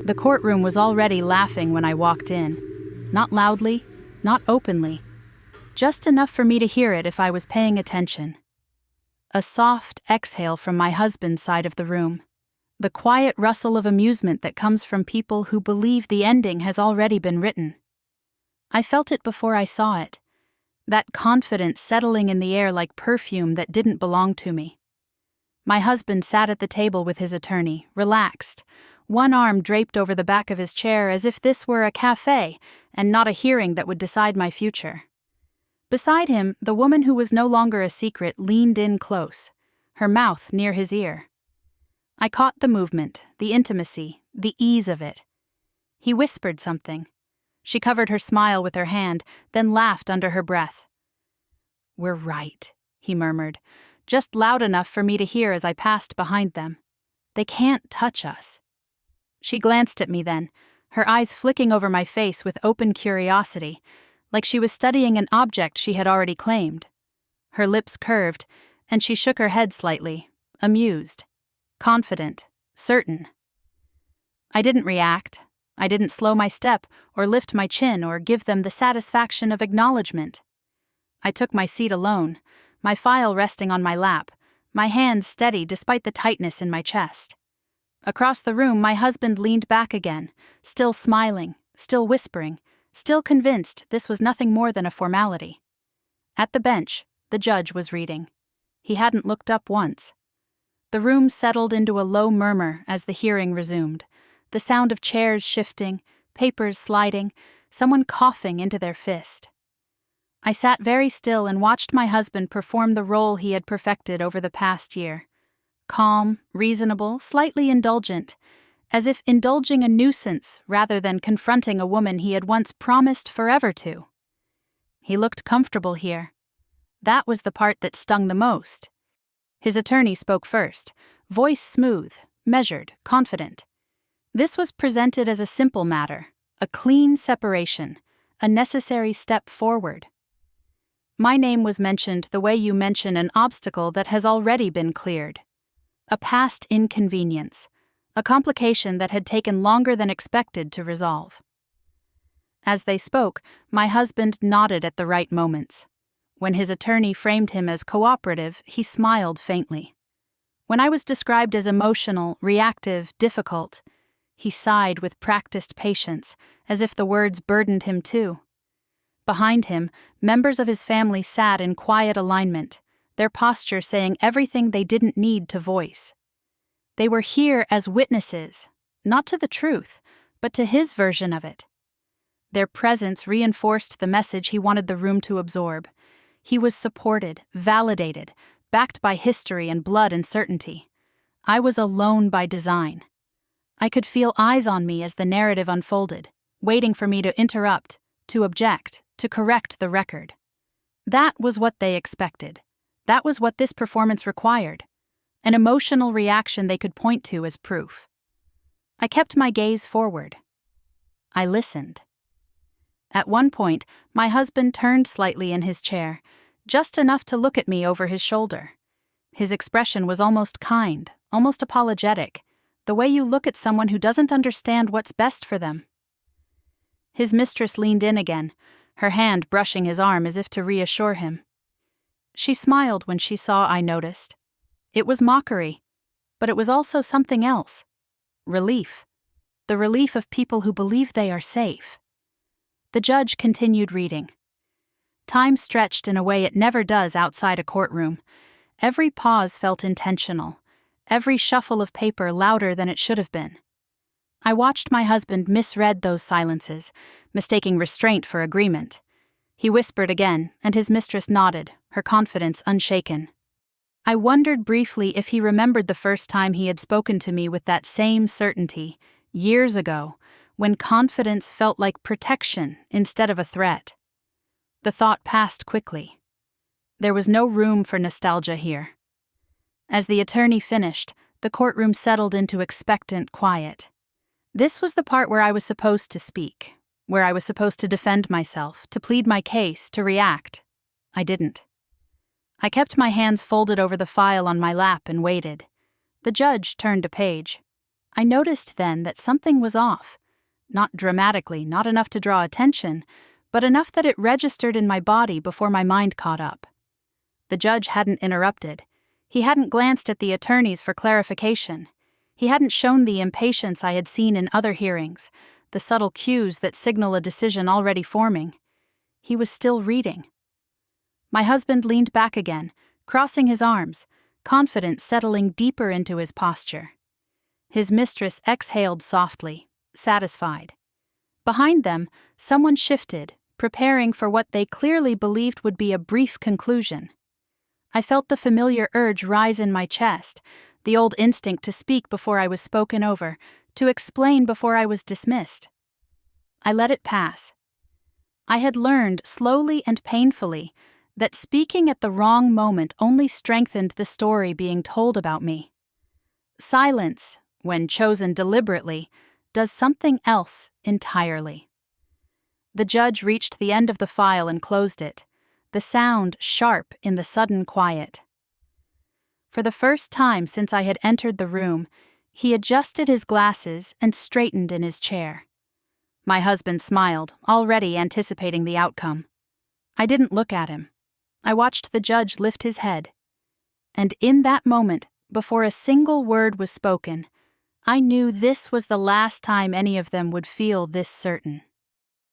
The courtroom was already laughing when I walked in. Not loudly, not openly. Just enough for me to hear it if I was paying attention. A soft exhale from my husband's side of the room. The quiet rustle of amusement that comes from people who believe the ending has already been written. I felt it before I saw it. That confidence settling in the air like perfume that didn't belong to me. My husband sat at the table with his attorney, relaxed, one arm draped over the back of his chair as if this were a cafe and not a hearing that would decide my future. Beside him, the woman who was no longer a secret leaned in close, her mouth near his ear. I caught the movement, the intimacy, the ease of it. He whispered something. She covered her smile with her hand, then laughed under her breath. "We're right," he murmured, just loud enough for me to hear as I passed behind them. "They can't touch us." She glanced at me then, her eyes flicking over my face with open curiosity, like she was studying an object she had already claimed. Her lips curved, and she shook her head slightly, amused, confident, certain. I didn't react. I didn't slow my step or lift my chin or give them the satisfaction of acknowledgement. I took my seat alone, my file resting on my lap, my hands steady despite the tightness in my chest. Across the room, my husband leaned back again, still smiling, still whispering, still convinced this was nothing more than a formality. At the bench, the judge was reading. He hadn't looked up once. The room settled into a low murmur as the hearing resumed, the sound of chairs shifting, papers sliding, someone coughing into their fist. I sat very still and watched my husband perform the role he had perfected over the past year. Calm, reasonable, slightly indulgent, as if indulging a nuisance rather than confronting a woman he had once promised forever to. He looked comfortable here. That was the part that stung the most. His attorney spoke first, voice smooth, measured, confident. This was presented as a simple matter, a clean separation, a necessary step forward. My name was mentioned the way you mention an obstacle that has already been cleared. A past inconvenience, a complication that had taken longer than expected to resolve. As they spoke, my husband nodded at the right moments. When his attorney framed him as cooperative, he smiled faintly. When I was described as emotional, reactive, difficult, he sighed with practiced patience, as if the words burdened him too. Behind him, members of his family sat in quiet alignment, their posture saying everything they didn't need to voice. They were here as witnesses, not to the truth, but to his version of it. Their presence reinforced the message he wanted the room to absorb. He was supported, validated, backed by history and blood and certainty. I was alone by design. I could feel eyes on me as the narrative unfolded, waiting for me to interrupt, to object, to correct the record. That was what they expected. That was what this performance required. An emotional reaction they could point to as proof. I kept my gaze forward. I listened. At one point, my husband turned slightly in his chair, just enough to look at me over his shoulder. His expression was almost kind, almost apologetic, the way you look at someone who doesn't understand what's best for them. His mistress leaned in again, her hand brushing his arm as if to reassure him. She smiled when she saw I noticed. It was mockery, but it was also something else. Relief. The relief of people who believe they are safe. The judge continued reading. Time stretched in a way it never does outside a courtroom. Every pause felt intentional, every shuffle of paper louder than it should have been. I watched my husband misread those silences, mistaking restraint for agreement. He whispered again, and his mistress nodded, her confidence unshaken. I wondered briefly if he remembered the first time he had spoken to me with that same certainty, years ago, when confidence felt like protection instead of a threat. The thought passed quickly. There was no room for nostalgia here. As the attorney finished, the courtroom settled into expectant quiet. This was the part where I was supposed to speak, where I was supposed to defend myself, to plead my case, to react. I didn't. I kept my hands folded over the file on my lap and waited. The judge turned a page. I noticed then that something was off. Not dramatically, not enough to draw attention, but enough that it registered in my body before my mind caught up. The judge hadn't interrupted. He hadn't glanced at the attorneys for clarification. He hadn't shown the impatience I had seen in other hearings, the subtle cues that signal a decision already forming. He was still reading. My husband leaned back again, crossing his arms, confidence settling deeper into his posture. His mistress exhaled softly, satisfied. Behind them, someone shifted, preparing for what they clearly believed would be a brief conclusion. I felt the familiar urge rise in my chest, the old instinct to speak before I was spoken over, to explain before I was dismissed. I let it pass. I had learned, slowly and painfully, that speaking at the wrong moment only strengthened the story being told about me. Silence, when chosen deliberately, does something else entirely. The judge reached the end of the file and closed it, the sound sharp in the sudden quiet. For the first time since I had entered the room, he adjusted his glasses and straightened in his chair. My husband smiled, already anticipating the outcome. I didn't look at him. I watched the judge lift his head. And in that moment, before a single word was spoken, I knew this was the last time any of them would feel this certain.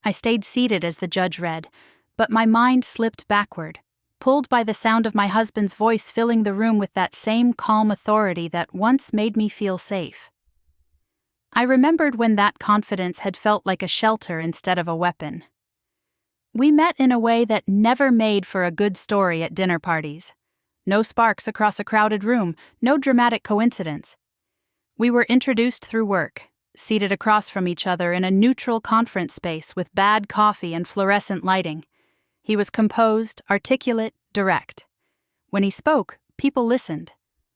I stayed seated as the judge read, but my mind slipped backward, pulled by the sound of my husband's voice filling the room with that same calm authority that once made me feel safe. I remembered when that confidence had felt like a shelter instead of a weapon. We met in a way that never made for a good story at dinner parties. No sparks across a crowded room, no dramatic coincidence. We were introduced through work, seated across from each other in a neutral conference space with bad coffee and fluorescent lighting. He was composed, articulate, direct. When he spoke, people listened.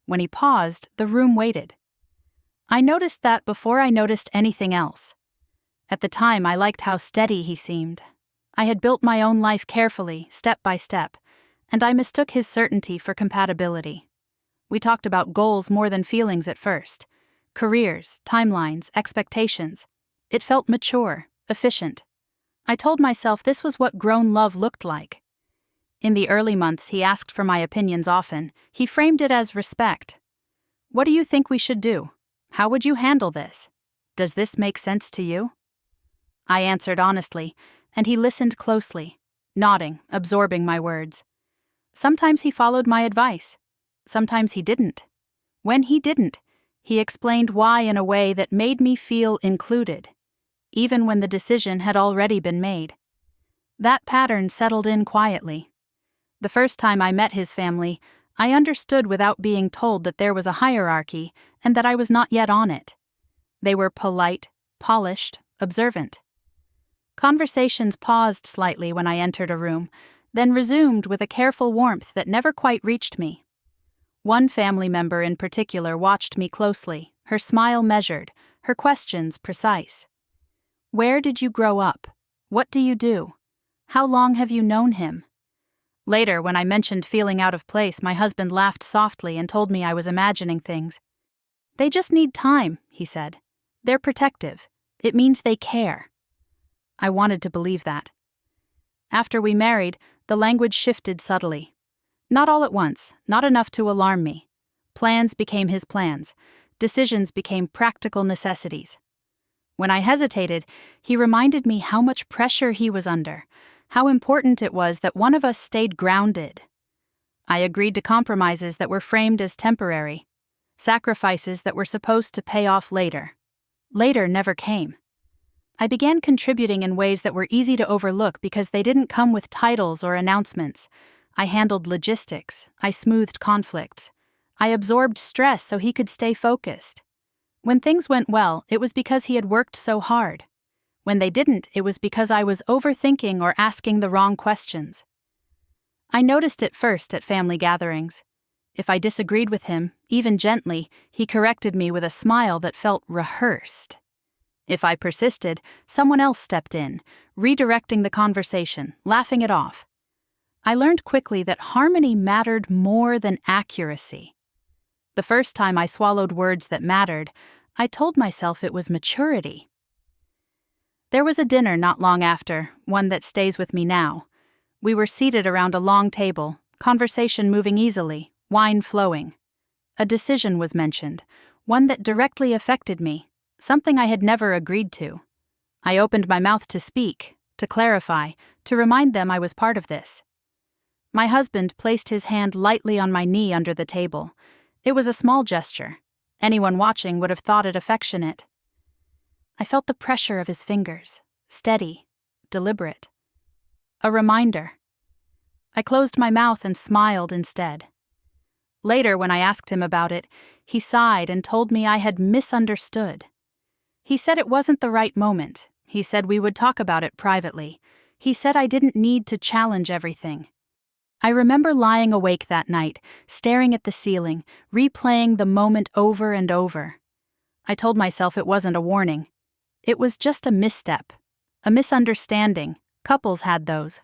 When he paused, the room waited. I noticed that before I noticed anything else. At the time, I liked how steady he seemed. I had built my own life carefully, step by step, and I mistook his certainty for compatibility. We talked about goals more than feelings at first. Careers, timelines, expectations. It felt mature, efficient. I told myself this was what grown love looked like. In the early months, he asked for my opinions often. He framed it as respect. What do you think we should do? How would you handle this? Does this make sense to you? I answered honestly, and he listened closely, nodding, absorbing my words. Sometimes he followed my advice. Sometimes he didn't. When he didn't, he explained why in a way that made me feel included, even when the decision had already been made. That pattern settled in quietly. The first time I met his family, I understood without being told that there was a hierarchy and that I was not yet on it. They were polite, polished, observant. Conversations paused slightly when I entered a room, then resumed with a careful warmth that never quite reached me. One family member in particular watched me closely, her smile measured, her questions precise. Where did you grow up? What do you do? How long have you known him? Later, when I mentioned feeling out of place, my husband laughed softly and told me I was imagining things. They just need time, he said. They're protective. It means they care. I wanted to believe that. After we married, the language shifted subtly. Not all at once, not enough to alarm me. Plans became his plans. Decisions became practical necessities. When I hesitated, he reminded me how much pressure he was under, how important it was that one of us stayed grounded. I agreed to compromises that were framed as temporary, sacrifices that were supposed to pay off later. Later never came. I began contributing in ways that were easy to overlook because they didn't come with titles or announcements. I handled logistics. I smoothed conflicts. I absorbed stress so he could stay focused. When things went well, it was because he had worked so hard. When they didn't, it was because I was overthinking or asking the wrong questions. I noticed it first at family gatherings. If I disagreed with him, even gently, he corrected me with a smile that felt rehearsed. If I persisted, someone else stepped in, redirecting the conversation, laughing it off. I learned quickly that harmony mattered more than accuracy. The first time I swallowed words that mattered, I told myself it was maturity. There was a dinner not long after, one that stays with me now. We were seated around a long table, conversation moving easily, wine flowing. A decision was mentioned, one that directly affected me, something I had never agreed to. I opened my mouth to speak, to clarify, to remind them I was part of this. My husband placed his hand lightly on my knee under the table. It was a small gesture. Anyone watching would have thought it affectionate. I felt the pressure of his fingers, steady, deliberate. A reminder. I closed my mouth and smiled instead. Later, when I asked him about it, he sighed and told me I had misunderstood. He said it wasn't the right moment. He said we would talk about it privately. He said I didn't need to challenge everything. I remember lying awake that night, staring at the ceiling, replaying the moment over and over. I told myself it wasn't a warning. It was just a misstep, a misunderstanding. Couples had those.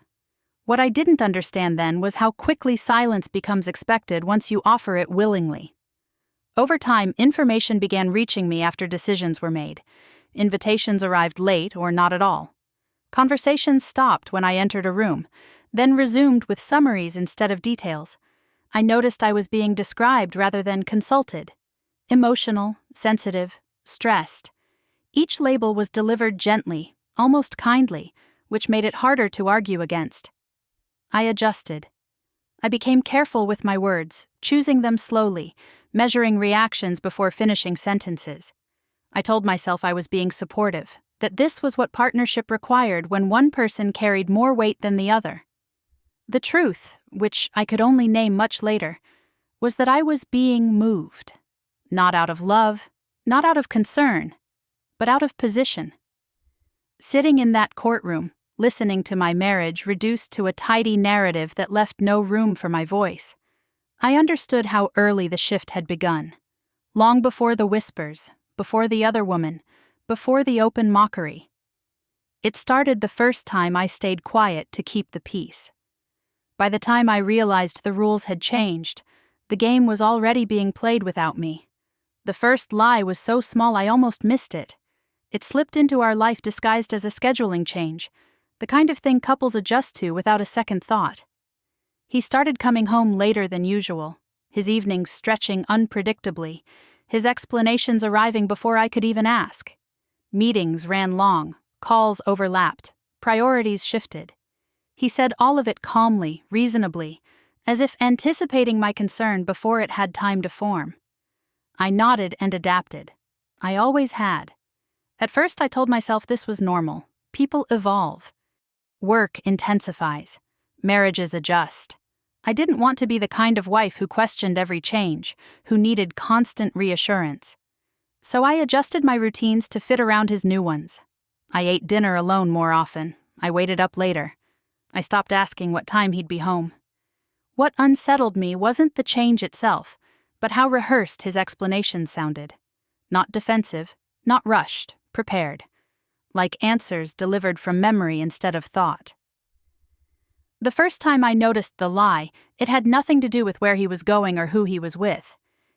What I didn't understand then was how quickly silence becomes expected once you offer it willingly. Over time, information began reaching me after decisions were made. Invitations arrived late or not at all. Conversations stopped when I entered a room, then resumed with summaries instead of details. I noticed I was being described rather than consulted. Emotional, sensitive, stressed. Each label was delivered gently, almost kindly, which made it harder to argue against. I adjusted. I became careful with my words, choosing them slowly, measuring reactions before finishing sentences. I told myself I was being supportive, that this was what partnership required when one person carried more weight than the other. The truth, which I could only name much later, was that I was being moved. Not out of love, not out of concern, but out of position. Sitting in that courtroom, listening to my marriage reduced to a tidy narrative that left no room for my voice, I understood how early the shift had begun. Long before the whispers, before the other woman, before the open mockery. It started the first time I stayed quiet to keep the peace. By the time I realized the rules had changed, the game was already being played without me. The first lie was so small I almost missed it. It slipped into our life disguised as a scheduling change, the kind of thing couples adjust to without a second thought. He started coming home later than usual, his evenings stretching unpredictably, his explanations arriving before I could even ask. Meetings ran long, calls overlapped, priorities shifted. He said all of it calmly, reasonably, as if anticipating my concern before it had time to form. I nodded and adapted. I always had. At first I told myself this was normal. People evolve. Work intensifies. Marriages adjust. I didn't want to be the kind of wife who questioned every change, who needed constant reassurance. So I adjusted my routines to fit around his new ones. I ate dinner alone more often. I waited up later. I stopped asking what time he'd be home. What unsettled me wasn't the change itself, but how rehearsed his explanations sounded. Not defensive, not rushed, prepared. Like answers delivered from memory instead of thought. The first time I noticed the lie, it had nothing to do with where he was going or who he was with.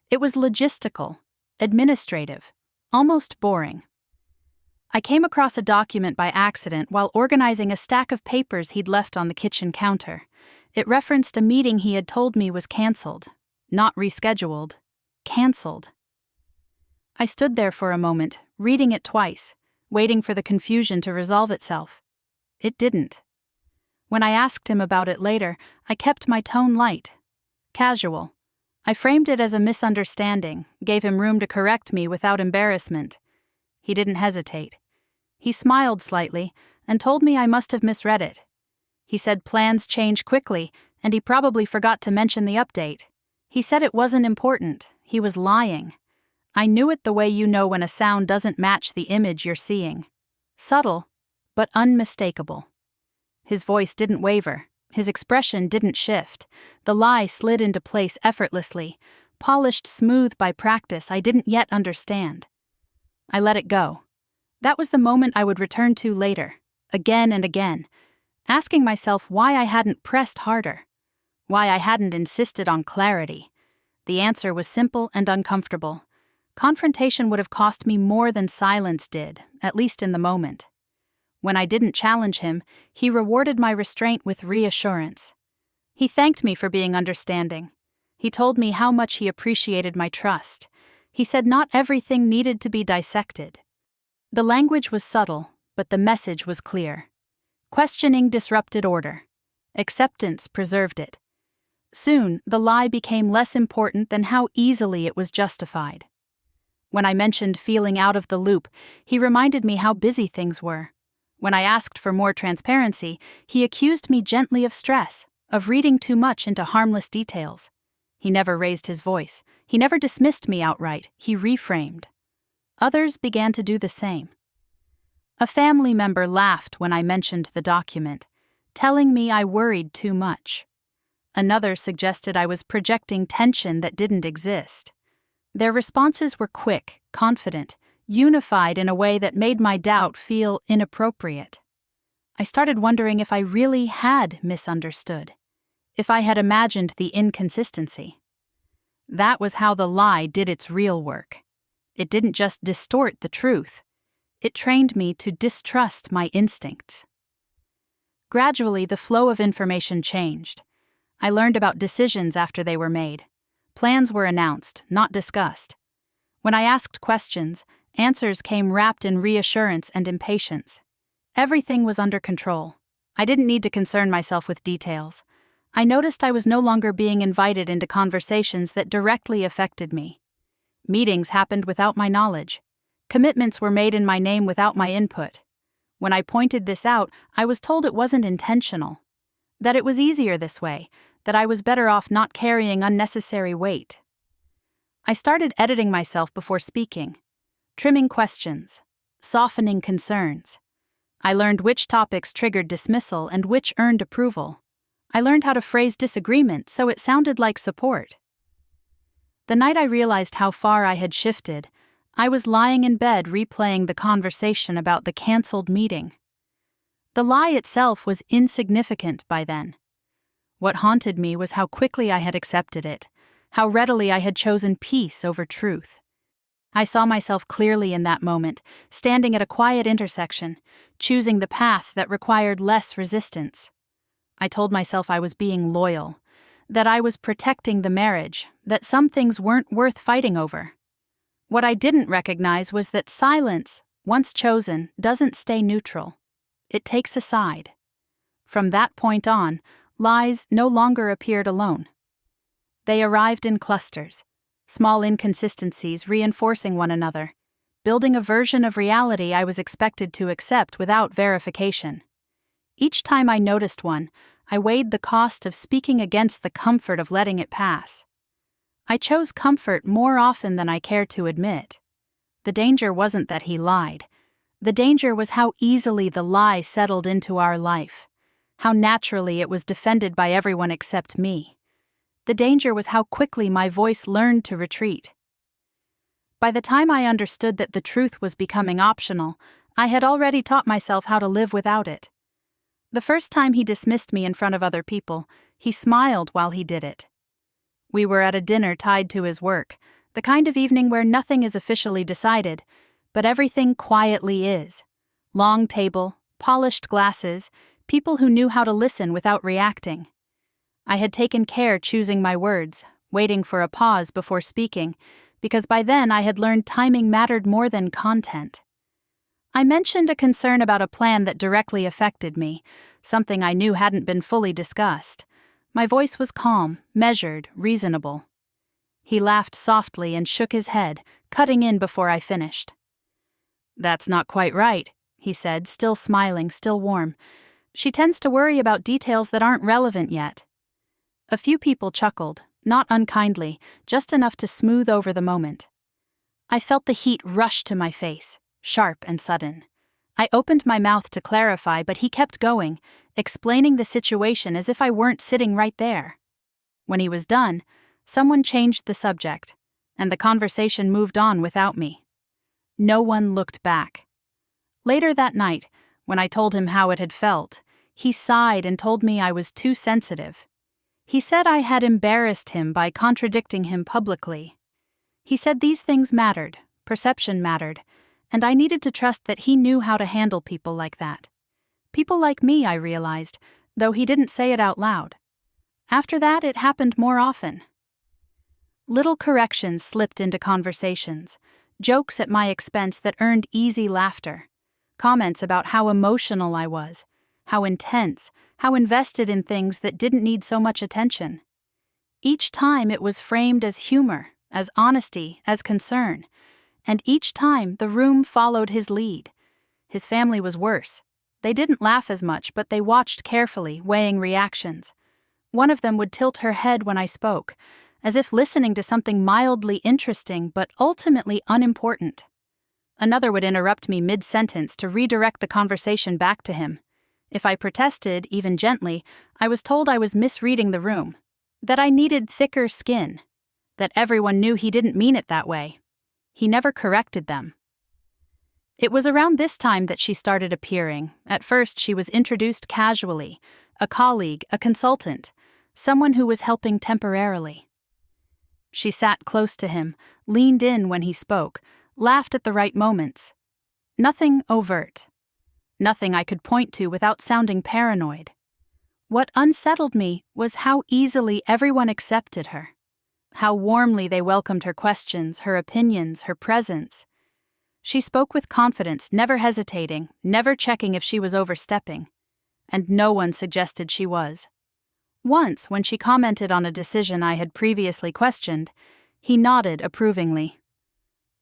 It was logistical, administrative, almost boring. I came across a document by accident while organizing a stack of papers he'd left on the kitchen counter. It referenced a meeting he had told me was canceled. Not rescheduled. Canceled. I stood there for a moment, reading it twice, waiting for the confusion to resolve itself. It didn't. When I asked him about it later, I kept my tone light, casual. I framed it as a misunderstanding, gave him room to correct me without embarrassment. He didn't hesitate. He smiled slightly and told me I must have misread it. He said plans change quickly, and he probably forgot to mention the update. He said it wasn't important. He was lying. I knew it the way you know when a sound doesn't match the image you're seeing. Subtle, but unmistakable. His voice didn't waver. His expression didn't shift. The lie slid into place effortlessly, polished smooth by practice I didn't yet understand. I let it go. That was the moment I would return to later, again and again, asking myself why I hadn't pressed harder, why I hadn't insisted on clarity. The answer was simple and uncomfortable. Confrontation would have cost me more than silence did, at least in the moment. When I didn't challenge him, he rewarded my restraint with reassurance. He thanked me for being understanding. He told me how much he appreciated my trust. He said not everything needed to be dissected. The language was subtle, but the message was clear. Questioning disrupted order. Acceptance preserved it. Soon, the lie became less important than how easily it was justified. When I mentioned feeling out of the loop, he reminded me how busy things were. When I asked for more transparency, he accused me gently of stress, of reading too much into harmless details. He never raised his voice. He never dismissed me outright. He reframed. Others began to do the same. A family member laughed when I mentioned the document, telling me I worried too much. Another suggested I was projecting tension that didn't exist. Their responses were quick, confident, unified in a way that made my doubt feel inappropriate. I started wondering if I really had misunderstood, if I had imagined the inconsistency. That was how the lie did its real work. It didn't just distort the truth. It trained me to distrust my instincts. Gradually, the flow of information changed. I learned about decisions after they were made. Plans were announced, not discussed. When I asked questions, answers came wrapped in reassurance and impatience. Everything was under control. I didn't need to concern myself with details. I noticed I was no longer being invited into conversations that directly affected me. Meetings happened without my knowledge. Commitments were made in my name without my input. When I pointed this out, I was told it wasn't intentional, that it was easier this way, that I was better off not carrying unnecessary weight. I started editing myself before speaking, trimming questions, softening concerns. I learned which topics triggered dismissal and which earned approval. I learned how to phrase disagreement so it sounded like support. The night I realized how far I had shifted, I was lying in bed replaying the conversation about the canceled meeting. The lie itself was insignificant by then. What haunted me was how quickly I had accepted it, how readily I had chosen peace over truth. I saw myself clearly in that moment, standing at a quiet intersection, choosing the path that required less resistance. I told myself I was being loyal, that I was protecting the marriage, that some things weren't worth fighting over. What I didn't recognize was that silence, once chosen, doesn't stay neutral. It takes a side. From that point on, lies no longer appeared alone. They arrived in clusters, small inconsistencies reinforcing one another, building a version of reality I was expected to accept without verification. Each time I noticed one, I weighed the cost of speaking against the comfort of letting it pass. I chose comfort more often than I cared to admit. The danger wasn't that he lied. The danger was how easily the lie settled into our life, how naturally it was defended by everyone except me. The danger was how quickly my voice learned to retreat. By the time I understood that the truth was becoming optional, I had already taught myself how to live without it. The first time he dismissed me in front of other people, he smiled while he did it. We were at a dinner tied to his work, the kind of evening where nothing is officially decided, but everything quietly is. Long table, polished glasses, people who knew how to listen without reacting. I had taken care choosing my words, waiting for a pause before speaking, because by then I had learned timing mattered more than content. I mentioned a concern about a plan that directly affected me, something I knew hadn't been fully discussed. My voice was calm, measured, reasonable. He laughed softly and shook his head, cutting in before I finished. "That's not quite right," he said, still smiling, still warm. "She tends to worry about details that aren't relevant yet." A few people chuckled, not unkindly, just enough to smooth over the moment. I felt the heat rush to my face, sharp and sudden. I opened my mouth to clarify, but he kept going, explaining the situation as if I weren't sitting right there. When he was done, someone changed the subject, and the conversation moved on without me. No one looked back. Later that night, when I told him how it had felt, he sighed and told me I was too sensitive. He said I had embarrassed him by contradicting him publicly. He said these things mattered, perception mattered, and I needed to trust that he knew how to handle people like that. People like me, I realized, though he didn't say it out loud. After that, it happened more often. Little corrections slipped into conversations, jokes at my expense that earned easy laughter, comments about how emotional I was, how intense, how invested in things that didn't need so much attention. Each time it was framed as humor, as honesty, as concern, and each time the room followed his lead. His family was worse. They didn't laugh as much, but they watched carefully, weighing reactions. One of them would tilt her head when I spoke, as if listening to something mildly interesting but ultimately unimportant. Another would interrupt me mid-sentence to redirect the conversation back to him. If I protested, even gently, I was told I was misreading the room, that I needed thicker skin, that everyone knew he didn't mean it that way. He never corrected them. It was around this time that she started appearing. At first, she was introduced casually, a colleague, a consultant, someone who was helping temporarily. She sat close to him, leaned in when he spoke, laughed at the right moments. Nothing overt. Nothing I could point to without sounding paranoid. What unsettled me was how easily everyone accepted her, how warmly they welcomed her questions, her opinions, her presence. She spoke with confidence, never hesitating, never checking if she was overstepping, and no one suggested she was. Once, when she commented on a decision I had previously questioned, he nodded approvingly.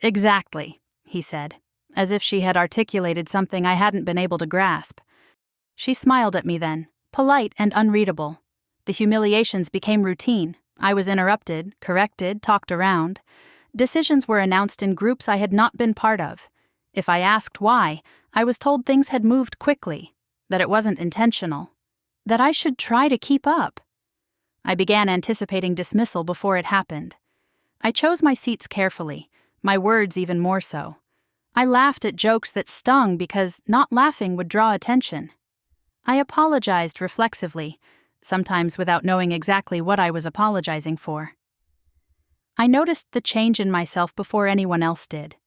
"Exactly," he said, as if she had articulated something I hadn't been able to grasp. She smiled at me then, polite and unreadable. The humiliations became routine. I was interrupted, corrected, talked around. Decisions were announced in groups I had not been part of. If I asked why, I was told things had moved quickly, that it wasn't intentional, that I should try to keep up. I began anticipating dismissal before it happened. I chose my seats carefully, my words even more so. I laughed at jokes that stung because not laughing would draw attention. I apologized reflexively, sometimes without knowing exactly what I was apologizing for. I noticed the change in myself before anyone else did.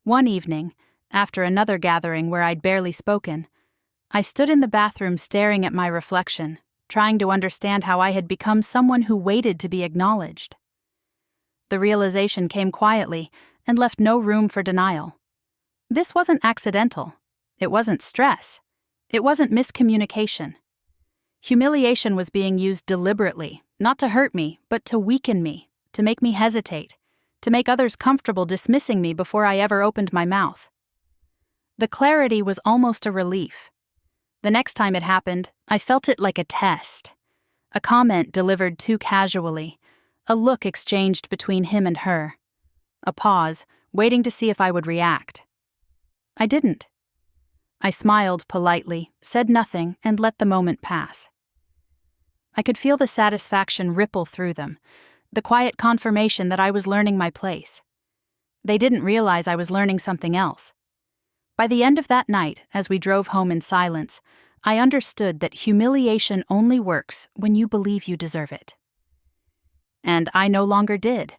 One evening, after another gathering where I'd barely spoken, I stood in the bathroom staring at my reflection, trying to understand how I had become someone who waited to be acknowledged. The realization came quietly and left no room for denial. This wasn't accidental. It wasn't stress. It wasn't miscommunication. Humiliation was being used deliberately, not to hurt me, but to weaken me, to make me hesitate, to make others comfortable dismissing me before I ever opened my mouth. The clarity was almost a relief. The next time it happened, I felt it like a test. A comment delivered too casually, a look exchanged between him and her, a pause, waiting to see if I would react. I didn't. I smiled politely, said nothing, and let the moment pass. I could feel the satisfaction ripple through them, the quiet confirmation that I was learning my place. They didn't realize I was learning something else. By the end of that night, as we drove home in silence, I understood that humiliation only works when you believe you deserve it. And I no longer did.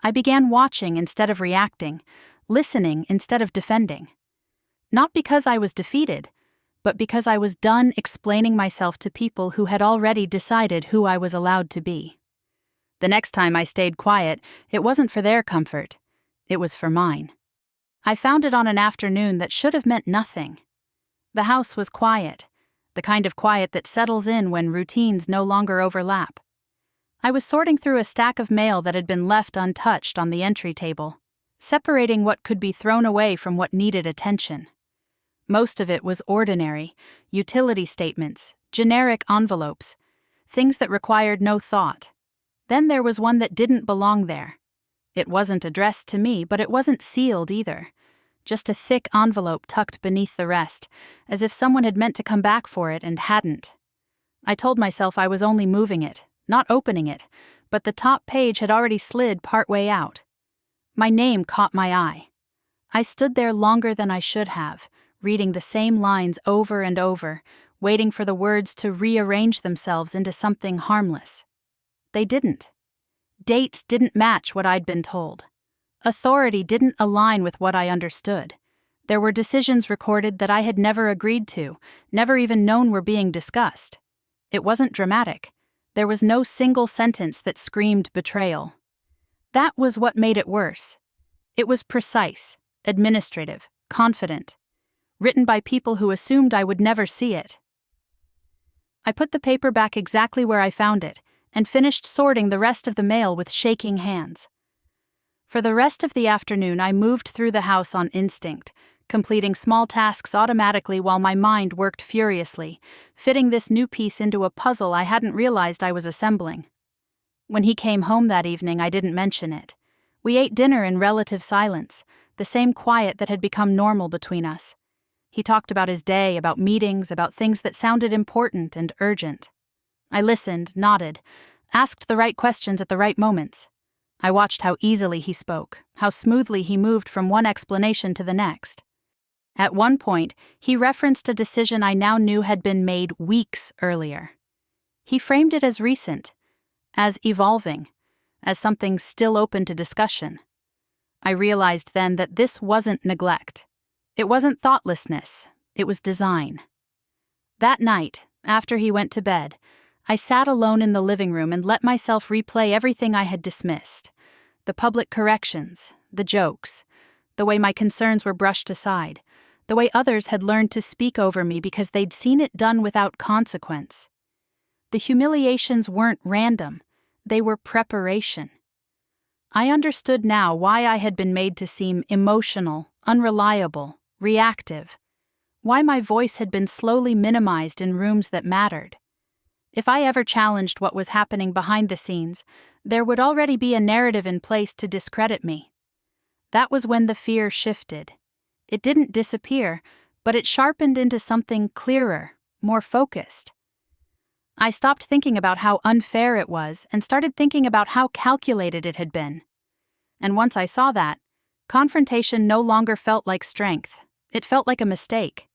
I began watching instead of reacting, listening instead of defending. Not because I was defeated, but because I was done explaining myself to people who had already decided who I was allowed to be. The next time I stayed quiet, it wasn't for their comfort. It was for mine. I found it on an afternoon that should have meant nothing. The house was quiet, the kind of quiet that settles in when routines no longer overlap. I was sorting through a stack of mail that had been left untouched on the entry table, separating what could be thrown away from what needed attention. Most of it was ordinary, utility statements, generic envelopes, things that required no thought. Then there was one that didn't belong there. It wasn't addressed to me, but it wasn't sealed either. Just a thick envelope tucked beneath the rest, as if someone had meant to come back for it and hadn't. I told myself I was only moving it, not opening it, but the top page had already slid partway out. My name caught my eye. I stood there longer than I should have, reading the same lines over and over, waiting for the words to rearrange themselves into something harmless. They didn't. Dates didn't match what I'd been told. Authority didn't align with what I understood. There were decisions recorded that I had never agreed to, never even known were being discussed. It wasn't dramatic. There was no single sentence that screamed betrayal. That was what made it worse. It was precise, administrative, confident, written by people who assumed I would never see it. I put the paper back exactly where I found it and finished sorting the rest of the mail with shaking hands. For the rest of the afternoon, I moved through the house on instinct, completing small tasks automatically while my mind worked furiously, fitting this new piece into a puzzle I hadn't realized I was assembling. When he came home that evening, I didn't mention it. We ate dinner in relative silence, the same quiet that had become normal between us. He talked about his day, about meetings, about things that sounded important and urgent. I listened, nodded, asked the right questions at the right moments. I watched how easily he spoke, how smoothly he moved from one explanation to the next. At one point, he referenced a decision I now knew had been made weeks earlier. He framed it as recent, as evolving, as something still open to discussion. I realized then that this wasn't neglect. It wasn't thoughtlessness. It was design. That night, after he went to bed, I sat alone in the living room and let myself replay everything I had dismissed. The public corrections, the jokes, the way my concerns were brushed aside, the way others had learned to speak over me because they'd seen it done without consequence. The humiliations weren't random. They were preparation. I understood now why I had been made to seem emotional, unreliable, reactive, why my voice had been slowly minimized in rooms that mattered. If I ever challenged what was happening behind the scenes, there would already be a narrative in place to discredit me. That was when the fear shifted. It didn't disappear, but it sharpened into something clearer, more focused. I stopped thinking about how unfair it was and started thinking about how calculated it had been. And once I saw that, confrontation no longer felt like strength. It felt like a mistake.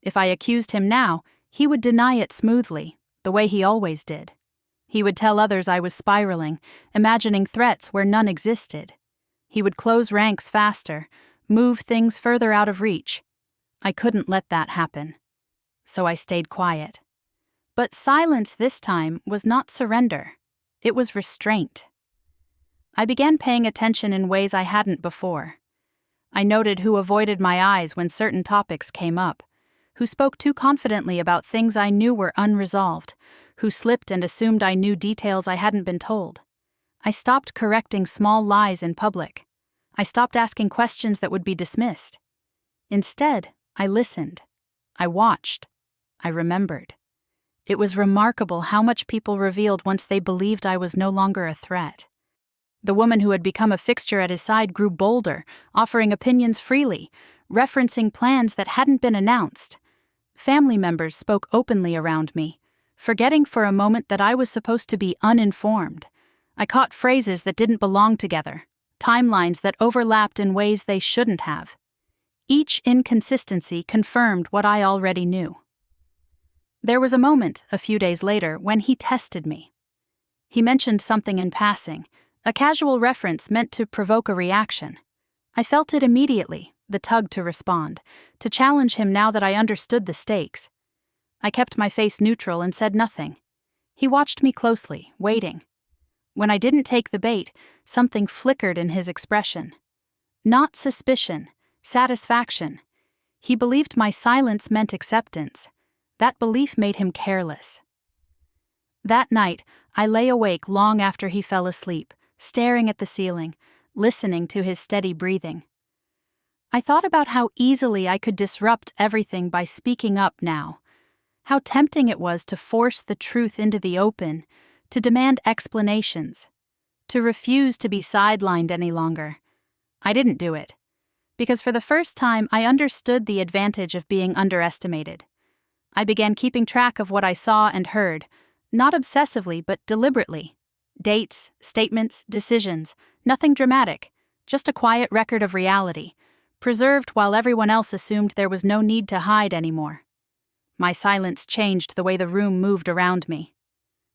If I accused him now, he would deny it smoothly, the way he always did. He would tell others I was spiraling, imagining threats where none existed. He would close ranks faster, move things further out of reach. I couldn't let that happen. So I stayed quiet. But silence this time was not surrender. It was restraint. I began paying attention in ways I hadn't before. I noted who avoided my eyes when certain topics came up, who spoke too confidently about things I knew were unresolved, who slipped and assumed I knew details I hadn't been told. I stopped correcting small lies in public. I stopped asking questions that would be dismissed. Instead, I listened. I watched. I remembered. It was remarkable how much people revealed once they believed I was no longer a threat. The woman who had become a fixture at his side grew bolder, offering opinions freely, referencing plans that hadn't been announced. Family members spoke openly around me, forgetting for a moment that I was supposed to be uninformed. I caught phrases that didn't belong together, timelines that overlapped in ways they shouldn't have. Each inconsistency confirmed what I already knew. There was a moment, a few days later, when he tested me. He mentioned something in passing, a casual reference meant to provoke a reaction. I felt it immediately, the tug to respond, to challenge him now that I understood the stakes. I kept my face neutral and said nothing. He watched me closely, waiting. When I didn't take the bait, something flickered in his expression. Not suspicion, satisfaction. He believed my silence meant acceptance. That belief made him careless. That night, I lay awake long after he fell asleep, staring at the ceiling, listening to his steady breathing. I thought about how easily I could disrupt everything by speaking up now, how tempting it was to force the truth into the open, to demand explanations, to refuse to be sidelined any longer. I didn't do it, because for the first time I understood the advantage of being underestimated. I began keeping track of what I saw and heard, not obsessively but deliberately. Dates, statements, decisions, nothing dramatic, just a quiet record of reality, preserved while everyone else assumed there was no need to hide anymore. My silence changed the way the room moved around me.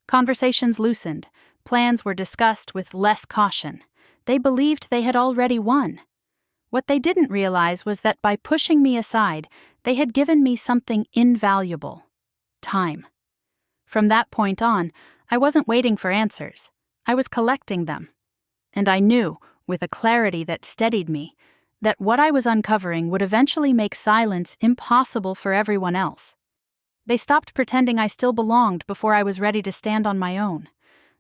Conversations loosened. Plans were discussed with less caution. They believed they had already won. What they didn't realize was that by pushing me aside, they had given me something invaluable: time. From that point on, I wasn't waiting for answers. I was collecting them. And I knew, with a clarity that steadied me, that what I was uncovering would eventually make silence impossible for everyone else. They stopped pretending I still belonged before I was ready to stand on my own.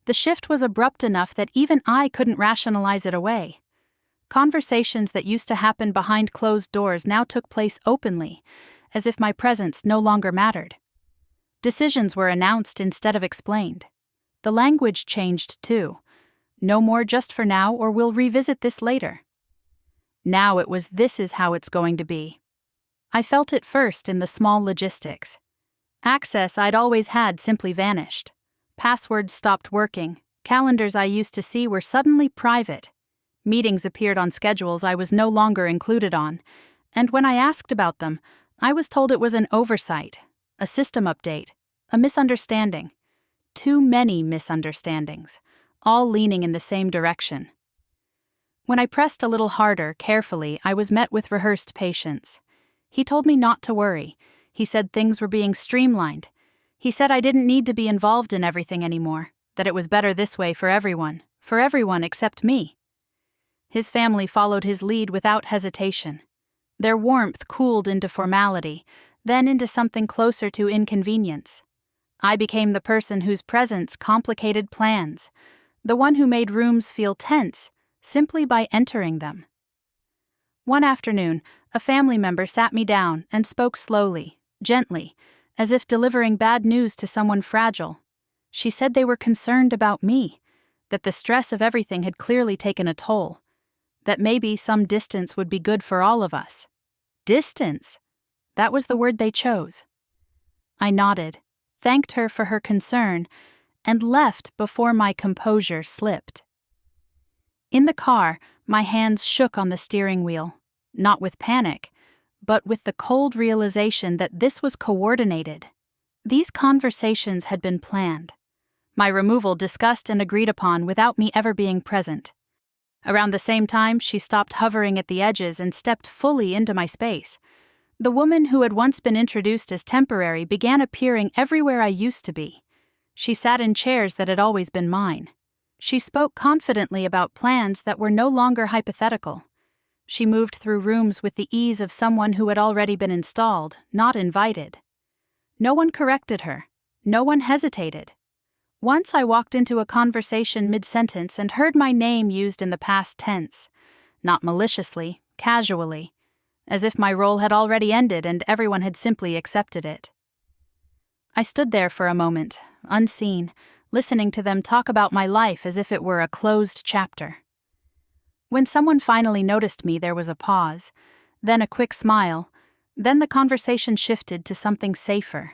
The shift was abrupt enough that even I couldn't rationalize it away. Conversations that used to happen behind closed doors now took place openly, as if my presence no longer mattered. Decisions were announced instead of explained. The language changed too. No more just for now, or we'll revisit this later. Now it was "this is how it's going to be." I felt it first in the small logistics. Access I'd always had simply vanished. Passwords stopped working. Calendars I used to see were suddenly private. Meetings appeared on schedules I was no longer included on, and when I asked about them, I was told it was an oversight, a system update, a misunderstanding. Too many misunderstandings, all leaning in the same direction. When I pressed a little harder, carefully, I was met with rehearsed patience. He told me not to worry. He said things were being streamlined. He said I didn't need to be involved in everything anymore, that it was better this way for everyone except me. His family followed his lead without hesitation. Their warmth cooled into formality, then into something closer to inconvenience. I became the person whose presence complicated plans, the one who made rooms feel tense simply by entering them. One afternoon, a family member sat me down and spoke slowly, gently, as if delivering bad news to someone fragile. She said they were concerned about me, that the stress of everything had clearly taken a toll, that maybe some distance would be good for all of us. Distance! That was the word they chose. I nodded, thanked her for her concern, and left before my composure slipped. In the car, my hands shook on the steering wheel, not with panic, but with the cold realization that this was coordinated. These conversations had been planned. My removal discussed and agreed upon without me ever being present. Around the same time, she stopped hovering at the edges and stepped fully into my space. The woman who had once been introduced as temporary began appearing everywhere I used to be. She sat in chairs that had always been mine. She spoke confidently about plans that were no longer hypothetical. She moved through rooms with the ease of someone who had already been installed, not invited. No one corrected her. No one hesitated. Once I walked into a conversation mid-sentence and heard my name used in the past tense, not maliciously, casually, as if my role had already ended and everyone had simply accepted it. I stood there for a moment, unseen, listening to them talk about my life as if it were a closed chapter. When someone finally noticed me, there was a pause, then a quick smile, then the conversation shifted to something safer.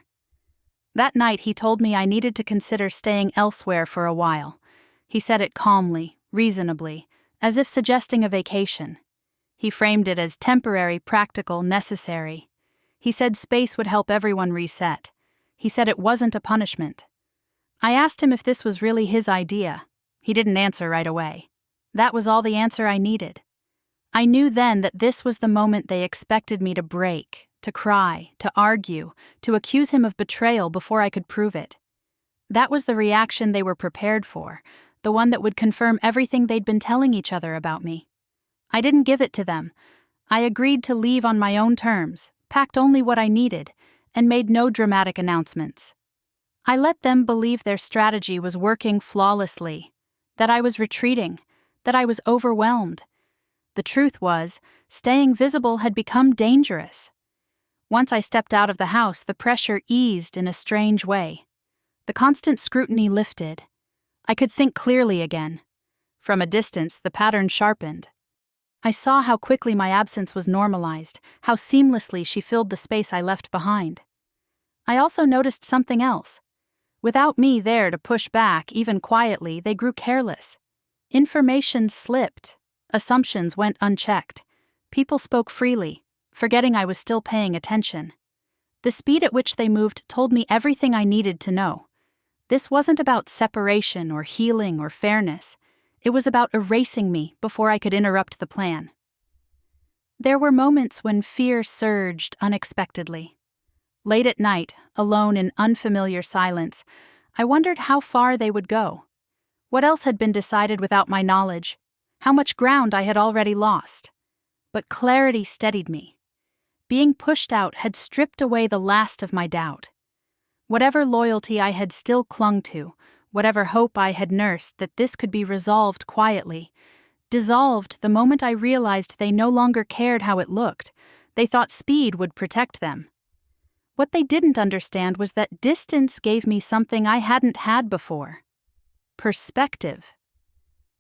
That night he told me I needed to consider staying elsewhere for a while. He said it calmly, reasonably, as if suggesting a vacation. He framed it as temporary, practical, necessary. He said space would help everyone reset. He said it wasn't a punishment. I asked him if this was really his idea. He didn't answer right away. That was all the answer I needed. I knew then that this was the moment they expected me to break, to cry, to argue, to accuse him of betrayal before I could prove it. That was the reaction they were prepared for, the one that would confirm everything they'd been telling each other about me. I didn't give it to them. I agreed to leave on my own terms, packed only what I needed, and made no dramatic announcements. I let them believe their strategy was working flawlessly, that I was retreating, that I was overwhelmed. The truth was, staying visible had become dangerous. Once I stepped out of the house, the pressure eased in a strange way. The constant scrutiny lifted. I could think clearly again. From a distance, the pattern sharpened. I saw how quickly my absence was normalized, how seamlessly she filled the space I left behind. I also noticed something else. Without me there to push back, even quietly, they grew careless. Information slipped. Assumptions went unchecked. People spoke freely, forgetting I was still paying attention. The speed at which they moved told me everything I needed to know. This wasn't about separation or healing or fairness. It was about erasing me before I could interrupt the plan. There were moments when fear surged unexpectedly. Late at night, alone in unfamiliar silence, I wondered how far they would go. What else had been decided without my knowledge? How much ground I had already lost? But clarity steadied me. Being pushed out had stripped away the last of my doubt. Whatever loyalty I had still clung to, whatever hope I had nursed that this could be resolved quietly, dissolved the moment I realized they no longer cared how it looked. They thought speed would protect them. What they didn't understand was that distance gave me something I hadn't had before. Perspective.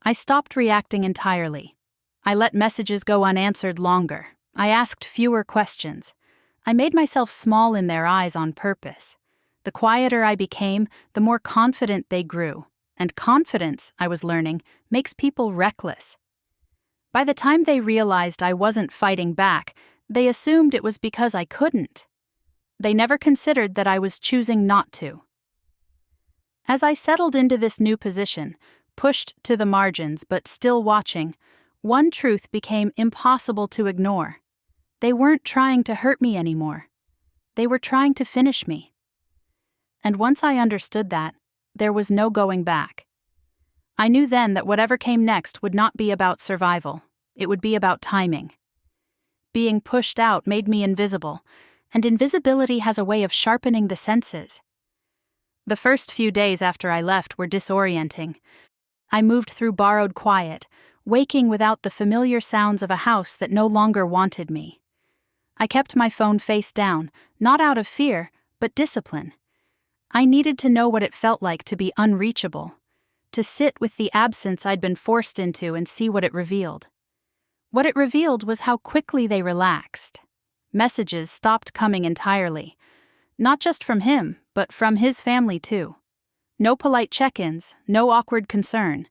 I stopped reacting entirely. I let messages go unanswered longer. I asked fewer questions. I made myself small in their eyes on purpose. The quieter I became, the more confident they grew. And confidence, I was learning, makes people reckless. By the time they realized I wasn't fighting back, they assumed it was because I couldn't. They never considered that I was choosing not to. As I settled into this new position, pushed to the margins but still watching, one truth became impossible to ignore. They weren't trying to hurt me anymore. They were trying to finish me. And once I understood that, there was no going back. I knew then that whatever came next would not be about survival. It would be about timing. Being pushed out made me invisible, and invisibility has a way of sharpening the senses. The first few days after I left were disorienting. I moved through borrowed quiet, waking without the familiar sounds of a house that no longer wanted me. I kept my phone face down, not out of fear, but discipline. I needed to know what it felt like to be unreachable, to sit with the absence I'd been forced into and see what it revealed. What it revealed was how quickly they relaxed. Messages stopped coming entirely, not just from him, but from his family too. No polite check-ins, no awkward concern.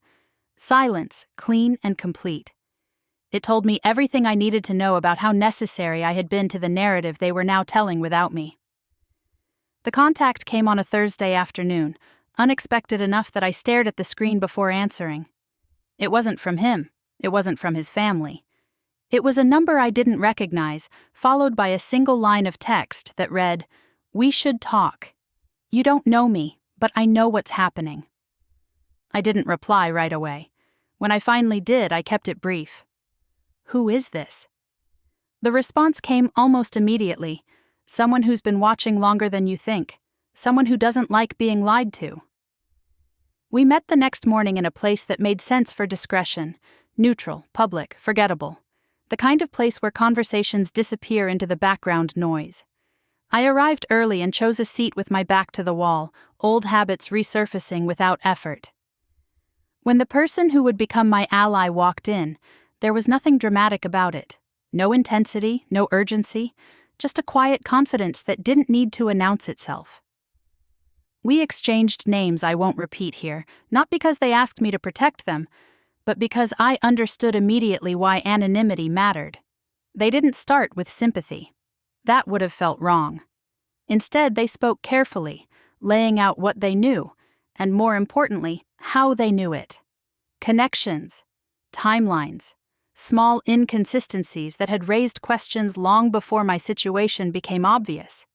Silence, clean and complete. It told me everything I needed to know about how necessary I had been to the narrative they were now telling without me. The contact came on a Thursday afternoon, unexpected enough that I stared at the screen before answering. It wasn't from him. It wasn't from his family. It was a number I didn't recognize, followed by a single line of text that read, "We should talk. You don't know me, but I know what's happening." I didn't reply right away. When I finally did, I kept it brief. "Who is this?" The response came almost immediately. "Someone who's been watching longer than you think. Someone who doesn't like being lied to." We met the next morning in a place that made sense for discretion. Neutral, public, forgettable. The kind of place where conversations disappear into the background noise. I arrived early and chose a seat with my back to the wall, old habits resurfacing without effort. When the person who would become my ally walked in, there was nothing dramatic about it. No intensity, no urgency, just a quiet confidence that didn't need to announce itself. We exchanged names I won't repeat here, not because they asked me to protect them, but because I understood immediately why anonymity mattered. They didn't start with sympathy. That would have felt wrong. Instead, they spoke carefully, laying out what they knew, and more importantly, how they knew it. Connections, timelines, small inconsistencies that had raised questions long before my situation became obvious.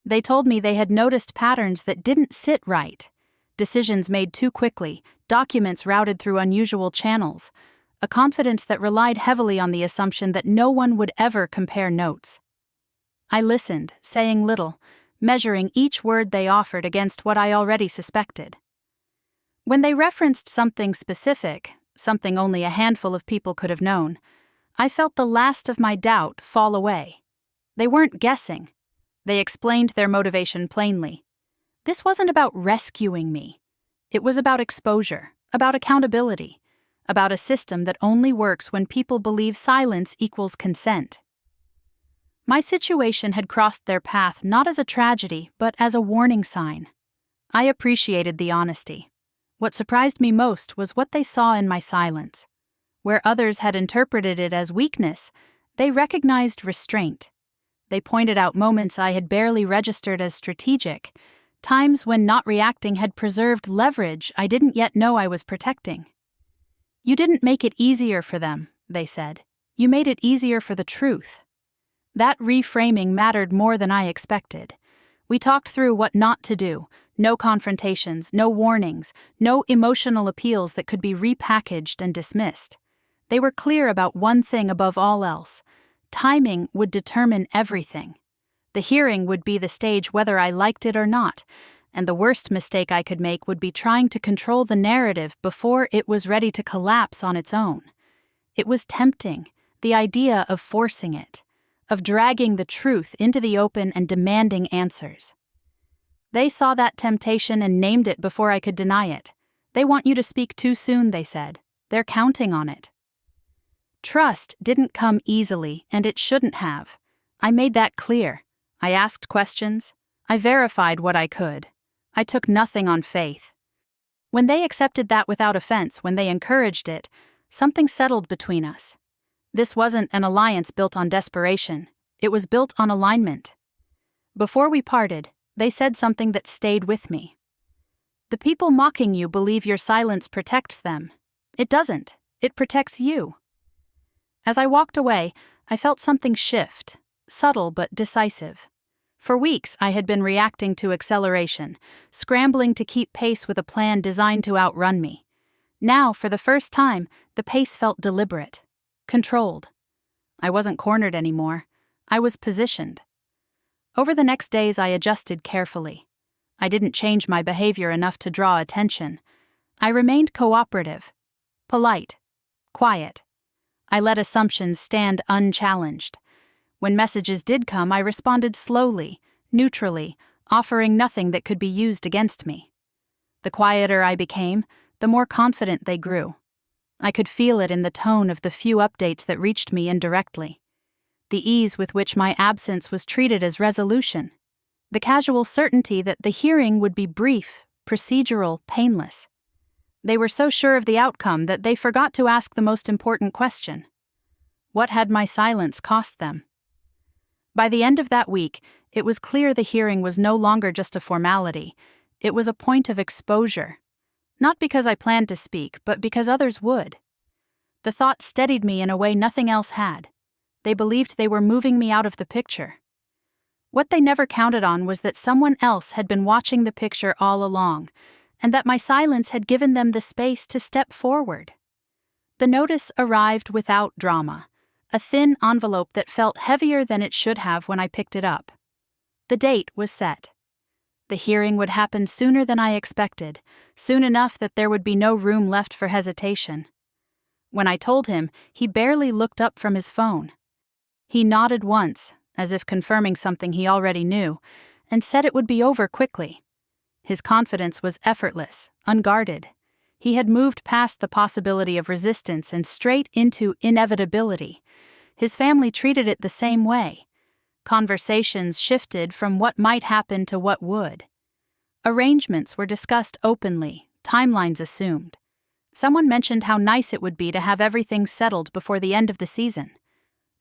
They told me they had noticed patterns that didn't sit right. Decisions made too quickly, documents routed through unusual channels, a confidence that relied heavily on the assumption that no one would ever compare notes. I listened, saying little, measuring each word they offered against what I already suspected. When they referenced something specific, something only a handful of people could have known, I felt the last of my doubt fall away. They weren't guessing. They explained their motivation plainly. This wasn't about rescuing me. It was about exposure, about accountability, about a system that only works when people believe silence equals consent. My situation had crossed their path not as a tragedy, but as a warning sign. I appreciated the honesty. What surprised me most was what they saw in my silence. Where others had interpreted it as weakness, they recognized restraint. They pointed out moments I had barely registered as strategic, Times when not reacting had preserved leverage I didn't yet know I was protecting. "You didn't make it easier for them," they said. "You made it easier for the truth." That reframing mattered more than I expected. We talked through what not to do. No confrontations, no warnings, no emotional appeals that could be repackaged and dismissed. They were clear about one thing above all else. Timing would determine everything. The hearing would be the stage whether I liked it or not, and the worst mistake I could make would be trying to control the narrative before it was ready to collapse on its own. It was tempting, the idea of forcing it, of dragging the truth into the open and demanding answers. They saw that temptation and named it before I could deny it. "They want you to speak too soon," they said. "They're counting on it." Trust didn't come easily, and it shouldn't have. I made that clear. I asked questions. I verified what I could. I took nothing on faith. When they accepted that without offense, when they encouraged it, something settled between us. This wasn't an alliance built on desperation. It was built on alignment. Before we parted, they said something that stayed with me. "The people mocking you believe your silence protects them. It doesn't. It protects you." As I walked away, I felt something shift, subtle but decisive. For weeks, I had been reacting to acceleration, scrambling to keep pace with a plan designed to outrun me. Now, for the first time, the pace felt deliberate, controlled. I wasn't cornered anymore. I was positioned. Over the next days, I adjusted carefully. I didn't change my behavior enough to draw attention. I remained cooperative, polite, quiet. I let assumptions stand unchallenged. When messages did come, I responded slowly, neutrally, offering nothing that could be used against me. The quieter I became, the more confident they grew. I could feel it in the tone of the few updates that reached me indirectly. The ease with which my absence was treated as resolution. The casual certainty that the hearing would be brief, procedural, painless. They were so sure of the outcome that they forgot to ask the most important question. What had my silence cost them? By the end of that week, it was clear the hearing was no longer just a formality. It was a point of exposure. Not because I planned to speak, but because others would. The thought steadied me in a way nothing else had. They believed they were moving me out of the picture. What they never counted on was that someone else had been watching the picture all along, and that my silence had given them the space to step forward. The notice arrived without drama, a thin envelope that felt heavier than it should have when I picked it up. The date was set. The hearing would happen sooner than I expected, soon enough that there would be no room left for hesitation. When I told him, he barely looked up from his phone. He nodded once, as if confirming something he already knew, and said it would be over quickly. His confidence was effortless, unguarded. He had moved past the possibility of resistance and straight into inevitability. His family treated it the same way. Conversations shifted from what might happen to what would. Arrangements were discussed openly, timelines assumed. Someone mentioned how nice it would be to have everything settled before the end of the season.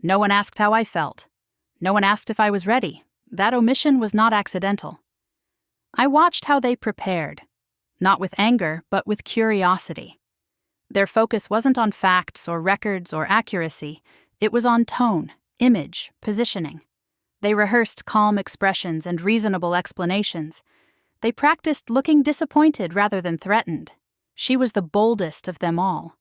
No one asked how I felt. No one asked if I was ready. That omission was not accidental. I watched how they prepared, not with anger, but with curiosity. Their focus wasn't on facts or records or accuracy. It was on tone, image, positioning. They rehearsed calm expressions and reasonable explanations. They practiced looking disappointed rather than threatened. She was the boldest of them all.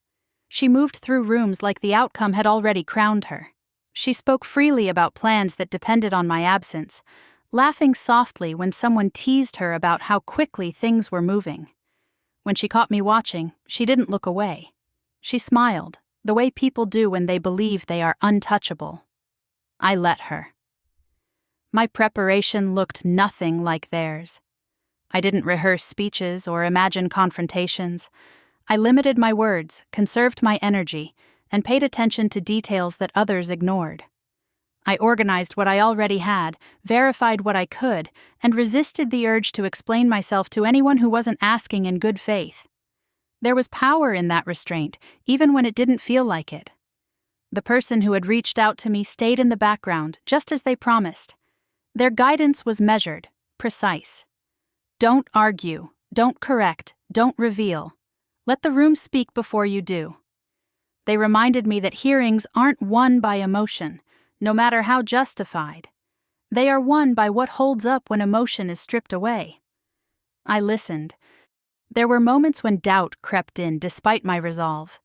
She moved through rooms like the outcome had already crowned her. She spoke freely about plans that depended on my absence, laughing softly when someone teased her about how quickly things were moving. When she caught me watching, she didn't look away. She smiled, the way people do when they believe they are untouchable. I let her. My preparation looked nothing like theirs. I didn't rehearse speeches or imagine confrontations. I limited my words, conserved my energy, and paid attention to details that others ignored. I organized what I already had, verified what I could, and resisted the urge to explain myself to anyone who wasn't asking in good faith. There was power in that restraint, even when it didn't feel like it. The person who had reached out to me stayed in the background, just as they promised. Their guidance was measured, precise. Don't argue, don't correct, don't reveal. Let the room speak before you do. They reminded me that hearings aren't won by emotion, no matter how justified. They are won by what holds up when emotion is stripped away. I listened. There were moments when doubt crept in despite my resolve.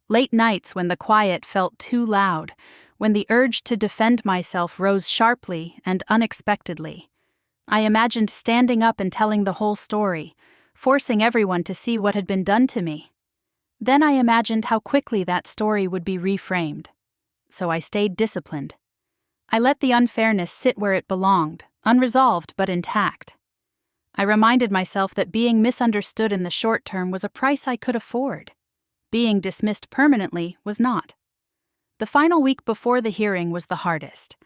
Late nights when the quiet felt too loud, when the urge to defend myself rose sharply and unexpectedly. I imagined standing up and telling the whole story, forcing everyone to see what had been done to me. Then I imagined how quickly that story would be reframed. So I stayed disciplined. I let the unfairness sit where it belonged, unresolved but intact. I reminded myself that being misunderstood in the short term was a price I could afford. Being dismissed permanently was not. The final week before the hearing was the hardest.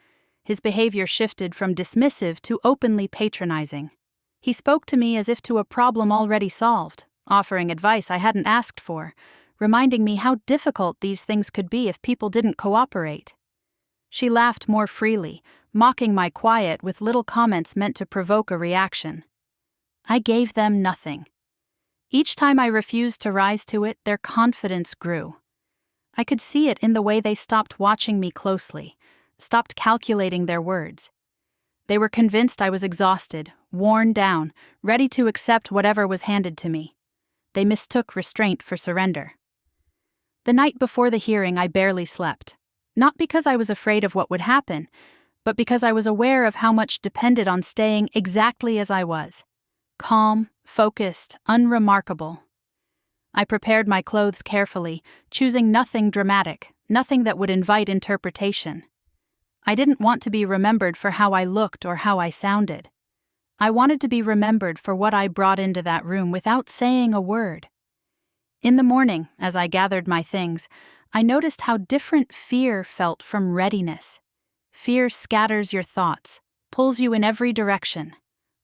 His behavior shifted from dismissive to openly patronizing. He spoke to me as if to a problem already solved, offering advice I hadn't asked for, reminding me how difficult these things could be if people didn't cooperate. She laughed more freely, mocking my quiet with little comments meant to provoke a reaction. I gave them nothing. Each time I refused to rise to it, their confidence grew. I could see it in the way they stopped watching me closely, stopped calculating their words. They were convinced I was exhausted, worn down, ready to accept whatever was handed to me. They mistook restraint for surrender. The night before the hearing, I barely slept. Not because I was afraid of what would happen, but because I was aware of how much depended on staying exactly as I was. Calm, focused, unremarkable. I prepared my clothes carefully, choosing nothing dramatic, nothing that would invite interpretation. I didn't want to be remembered for how I looked or how I sounded. I wanted to be remembered for what I brought into that room without saying a word. In the morning, as I gathered my things, I noticed how different fear felt from readiness. Fear scatters your thoughts, pulls you in every direction.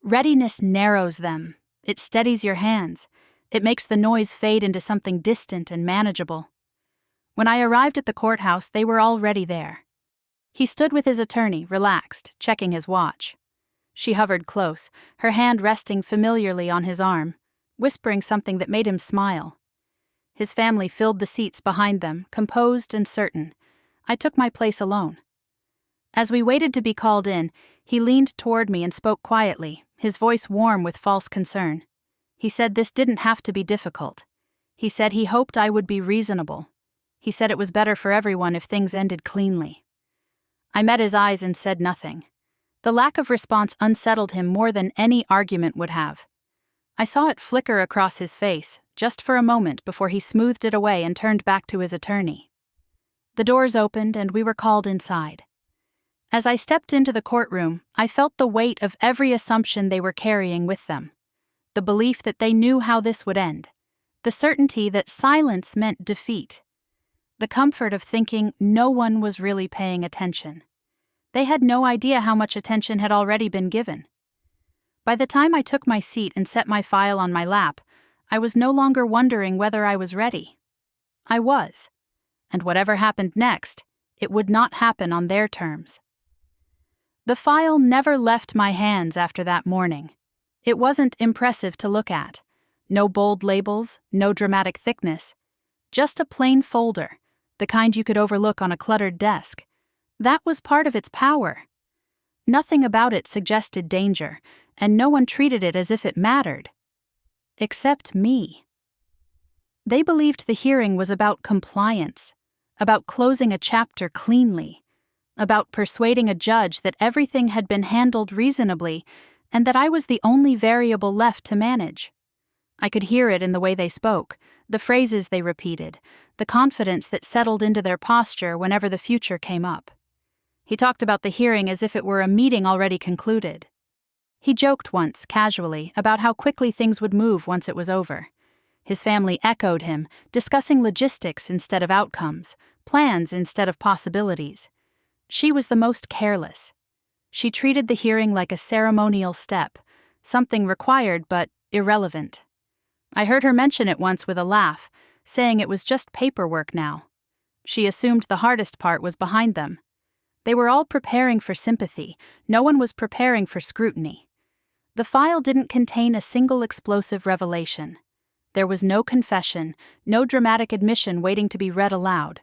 Readiness narrows them. It steadies your hands. It makes the noise fade into something distant and manageable. When I arrived at the courthouse, they were already there. He stood with his attorney, relaxed, checking his watch. She hovered close, her hand resting familiarly on his arm, whispering something that made him smile. His family filled the seats behind them, composed and certain. I took my place alone. As we waited to be called in, he leaned toward me and spoke quietly, his voice warm with false concern. He said this didn't have to be difficult. He said he hoped I would be reasonable. He said it was better for everyone if things ended cleanly. I met his eyes and said nothing. The lack of response unsettled him more than any argument would have. I saw it flicker across his face, just for a moment before he smoothed it away and turned back to his attorney. The doors opened and we were called inside. As I stepped into the courtroom, I felt the weight of every assumption they were carrying with them. The belief that they knew how this would end. The certainty that silence meant defeat. The comfort of thinking no one was really paying attention. They had no idea how much attention had already been given. By the time I took my seat and set my file on my lap, I was no longer wondering whether I was ready. I was. And whatever happened next, it would not happen on their terms. The file never left my hands after that morning. It wasn't impressive to look at. No bold labels, no dramatic thickness. Just a plain folder, the kind you could overlook on a cluttered desk. That was part of its power. Nothing about it suggested danger, and no one treated it as if it mattered. Except me. They believed the hearing was about compliance, about closing a chapter cleanly, about persuading a judge that everything had been handled reasonably and that I was the only variable left to manage. I could hear it in the way they spoke, the phrases they repeated, the confidence that settled into their posture whenever the future came up. He talked about the hearing as if it were a meeting already concluded. He joked once, casually, about how quickly things would move once it was over. His family echoed him, discussing logistics instead of outcomes, plans instead of possibilities. She was the most careless. She treated the hearing like a ceremonial step, something required but irrelevant. I heard her mention it once with a laugh, saying it was just paperwork now. She assumed the hardest part was behind them. They were all preparing for sympathy. No one was preparing for scrutiny. The file didn't contain a single explosive revelation. There was no confession, no dramatic admission waiting to be read aloud.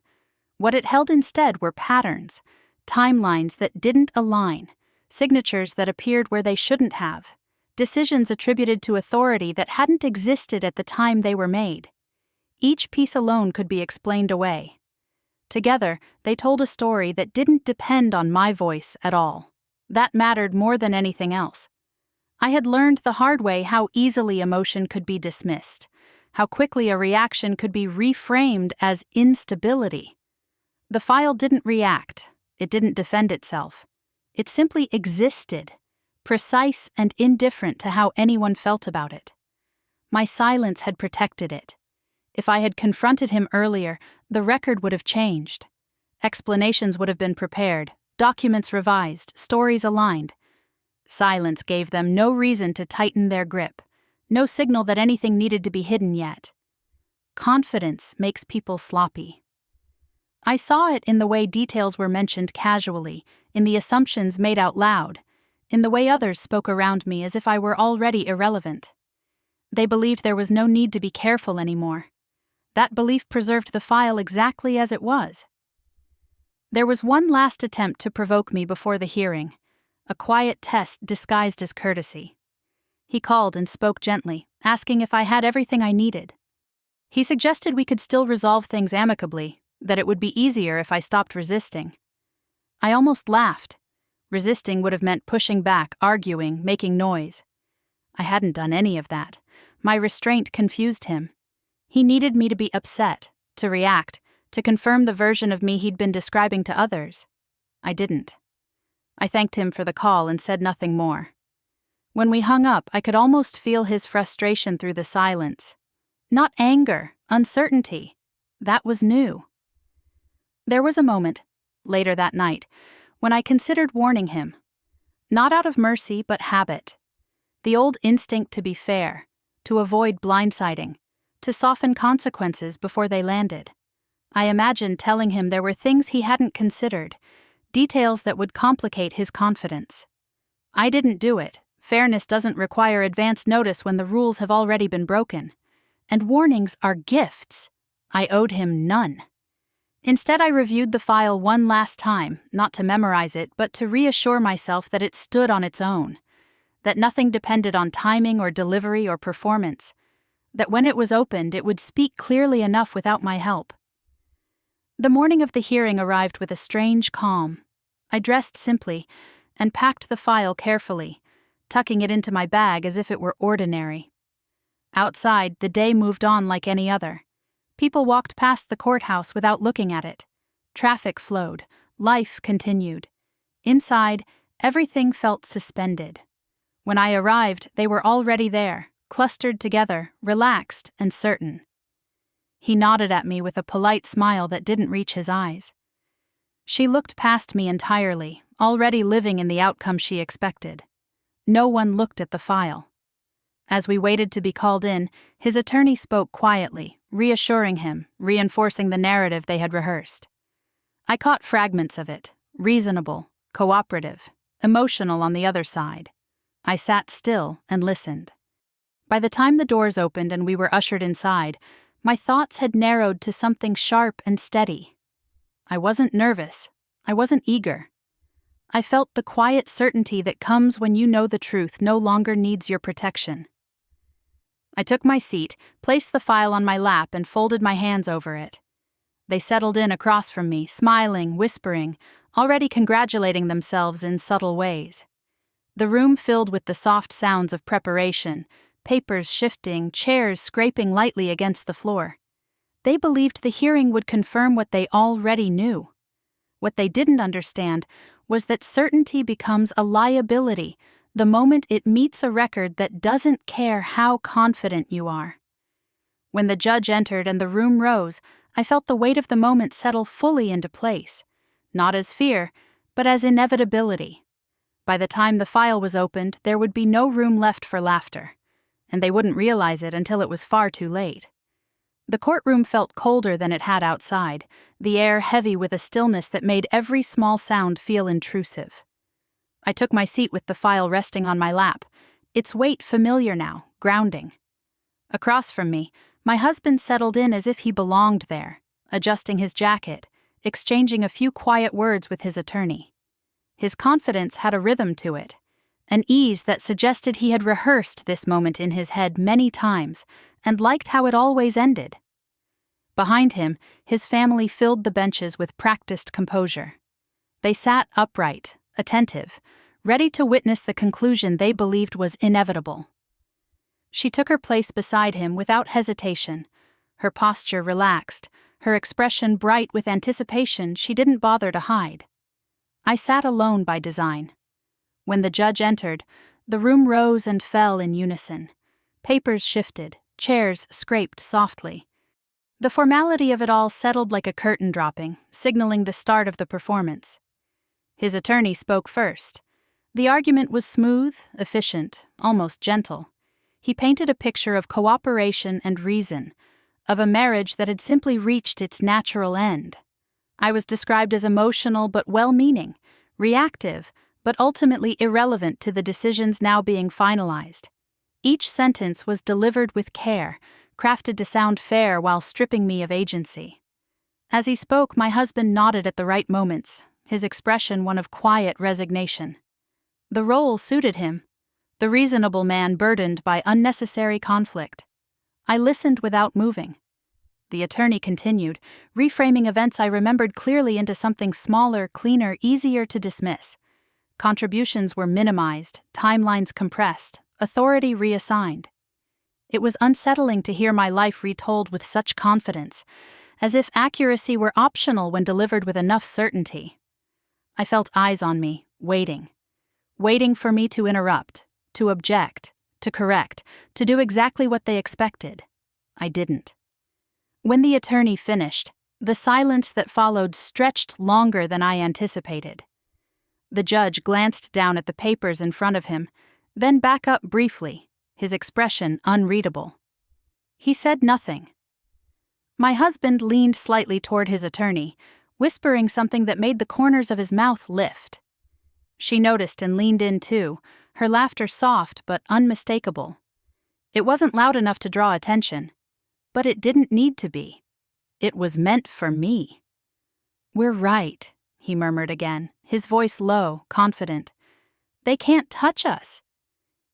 What it held instead were patterns, timelines that didn't align, signatures that appeared where they shouldn't have, decisions attributed to authority that hadn't existed at the time they were made. Each piece alone could be explained away. Together, they told a story that didn't depend on my voice at all. That mattered more than anything else. I had learned the hard way how easily emotion could be dismissed, how quickly a reaction could be reframed as instability. The file didn't react. It didn't defend itself. It simply existed, precise and indifferent to how anyone felt about it. My silence had protected it. If I had confronted him earlier, the record would have changed. Explanations would have been prepared, documents revised, stories aligned. Silence gave them no reason to tighten their grip, no signal that anything needed to be hidden yet. Confidence makes people sloppy. I saw it in the way details were mentioned casually, in the assumptions made out loud, in the way others spoke around me as if I were already irrelevant. They believed there was no need to be careful anymore. That belief preserved the file exactly as it was. There was one last attempt to provoke me before the hearing, a quiet test disguised as courtesy. He called and spoke gently, asking if I had everything I needed. He suggested we could still resolve things amicably, that it would be easier if I stopped resisting. I almost laughed. Resisting would have meant pushing back, arguing, making noise. I hadn't done any of that. My restraint confused him. He needed me to be upset, to react, to confirm the version of me he'd been describing to others. I didn't. I thanked him for the call and said nothing more. When we hung up, I could almost feel his frustration through the silence. Not anger, uncertainty. That was new. There was a moment, later that night, when I considered warning him. Not out of mercy, but habit. The old instinct to be fair, to avoid blindsiding, to soften consequences before they landed. I imagined telling him there were things he hadn't considered, details that would complicate his confidence. I didn't do it. Fairness doesn't require advance notice when the rules have already been broken. And warnings are gifts. I owed him none. Instead, I reviewed the file one last time, not to memorize it, but to reassure myself that it stood on its own, that nothing depended on timing or delivery or performance, that when it was opened, it would speak clearly enough without my help. The morning of the hearing arrived with a strange calm. I dressed simply and packed the file carefully, tucking it into my bag as if it were ordinary. Outside, the day moved on like any other. People walked past the courthouse without looking at it. Traffic flowed. Life continued. Inside, everything felt suspended. When I arrived, they were already there, clustered together, relaxed and certain. He nodded at me with a polite smile that didn't reach his eyes. She looked past me entirely, already living in the outcome she expected. No one looked at the file. As we waited to be called in, his attorney spoke quietly, reassuring him, reinforcing the narrative they had rehearsed. I caught fragments of it, reasonable, cooperative, emotional on the other side. I sat still and listened. By the time the doors opened and we were ushered inside, my thoughts had narrowed to something sharp and steady. I wasn't nervous. I wasn't eager. I felt the quiet certainty that comes when you know the truth no longer needs your protection. I took my seat, placed the file on my lap, and folded my hands over it. They settled in across from me, smiling, whispering, already congratulating themselves in subtle ways. The room filled with the soft sounds of preparation, papers shifting, chairs scraping lightly against the floor. They believed the hearing would confirm what they already knew. What they didn't understand was that certainty becomes a liability the moment it meets a record that doesn't care how confident you are. When the judge entered and the room rose, I felt the weight of the moment settle fully into place, not as fear, but as inevitability. By the time the file was opened, there would be no room left for laughter, and they wouldn't realize it until it was far too late. The courtroom felt colder than it had outside, the air heavy with a stillness that made every small sound feel intrusive. I took my seat with the file resting on my lap. its weight familiar now, grounding. Across from me, my husband settled in as if he belonged there, adjusting his jacket, exchanging a few quiet words with his attorney. His confidence had a rhythm to it, an ease that suggested he had rehearsed this moment in his head many times and liked how it always ended. Behind him, his family filled the benches with practiced composure. They sat upright, attentive, ready to witness the conclusion they believed was inevitable. She took her place beside him without hesitation, her posture relaxed, her expression bright with anticipation she didn't bother to hide. I sat alone by design. When the judge entered, the room rose and fell in unison. Papers shifted, chairs scraped softly. The formality of it all settled like a curtain dropping, signaling the start of the performance. His attorney spoke first. The argument was smooth, efficient, almost gentle. He painted a picture of cooperation and reason, of a marriage that had simply reached its natural end. I was described as emotional but well-meaning, reactive, but ultimately irrelevant to the decisions now being finalized. Each sentence was delivered with care, crafted to sound fair while stripping me of agency. As he spoke, my husband nodded at the right moments, his expression one of quiet resignation. The role suited him, the reasonable man burdened by unnecessary conflict. I listened without moving. The attorney continued, reframing events I remembered clearly into something smaller, cleaner, easier to dismiss. Contributions were minimized, timelines compressed, authority reassigned. It was unsettling to hear my life retold with such confidence, as if accuracy were optional when delivered with enough certainty. I felt eyes on me, waiting for me to interrupt, to object, to correct, to do exactly what they expected. I didn't. When the attorney finished, the silence that followed stretched longer than I anticipated. The judge glanced down at the papers in front of him, then back up briefly, his expression unreadable. He said nothing. My husband leaned slightly toward his attorney, whispering something that made the corners of his mouth lift. She noticed and leaned in too, her laughter soft but unmistakable. It wasn't loud enough to draw attention, but it didn't need to be. It was meant for me. "We're right," he murmured again, his voice low, confident. "They can't touch us."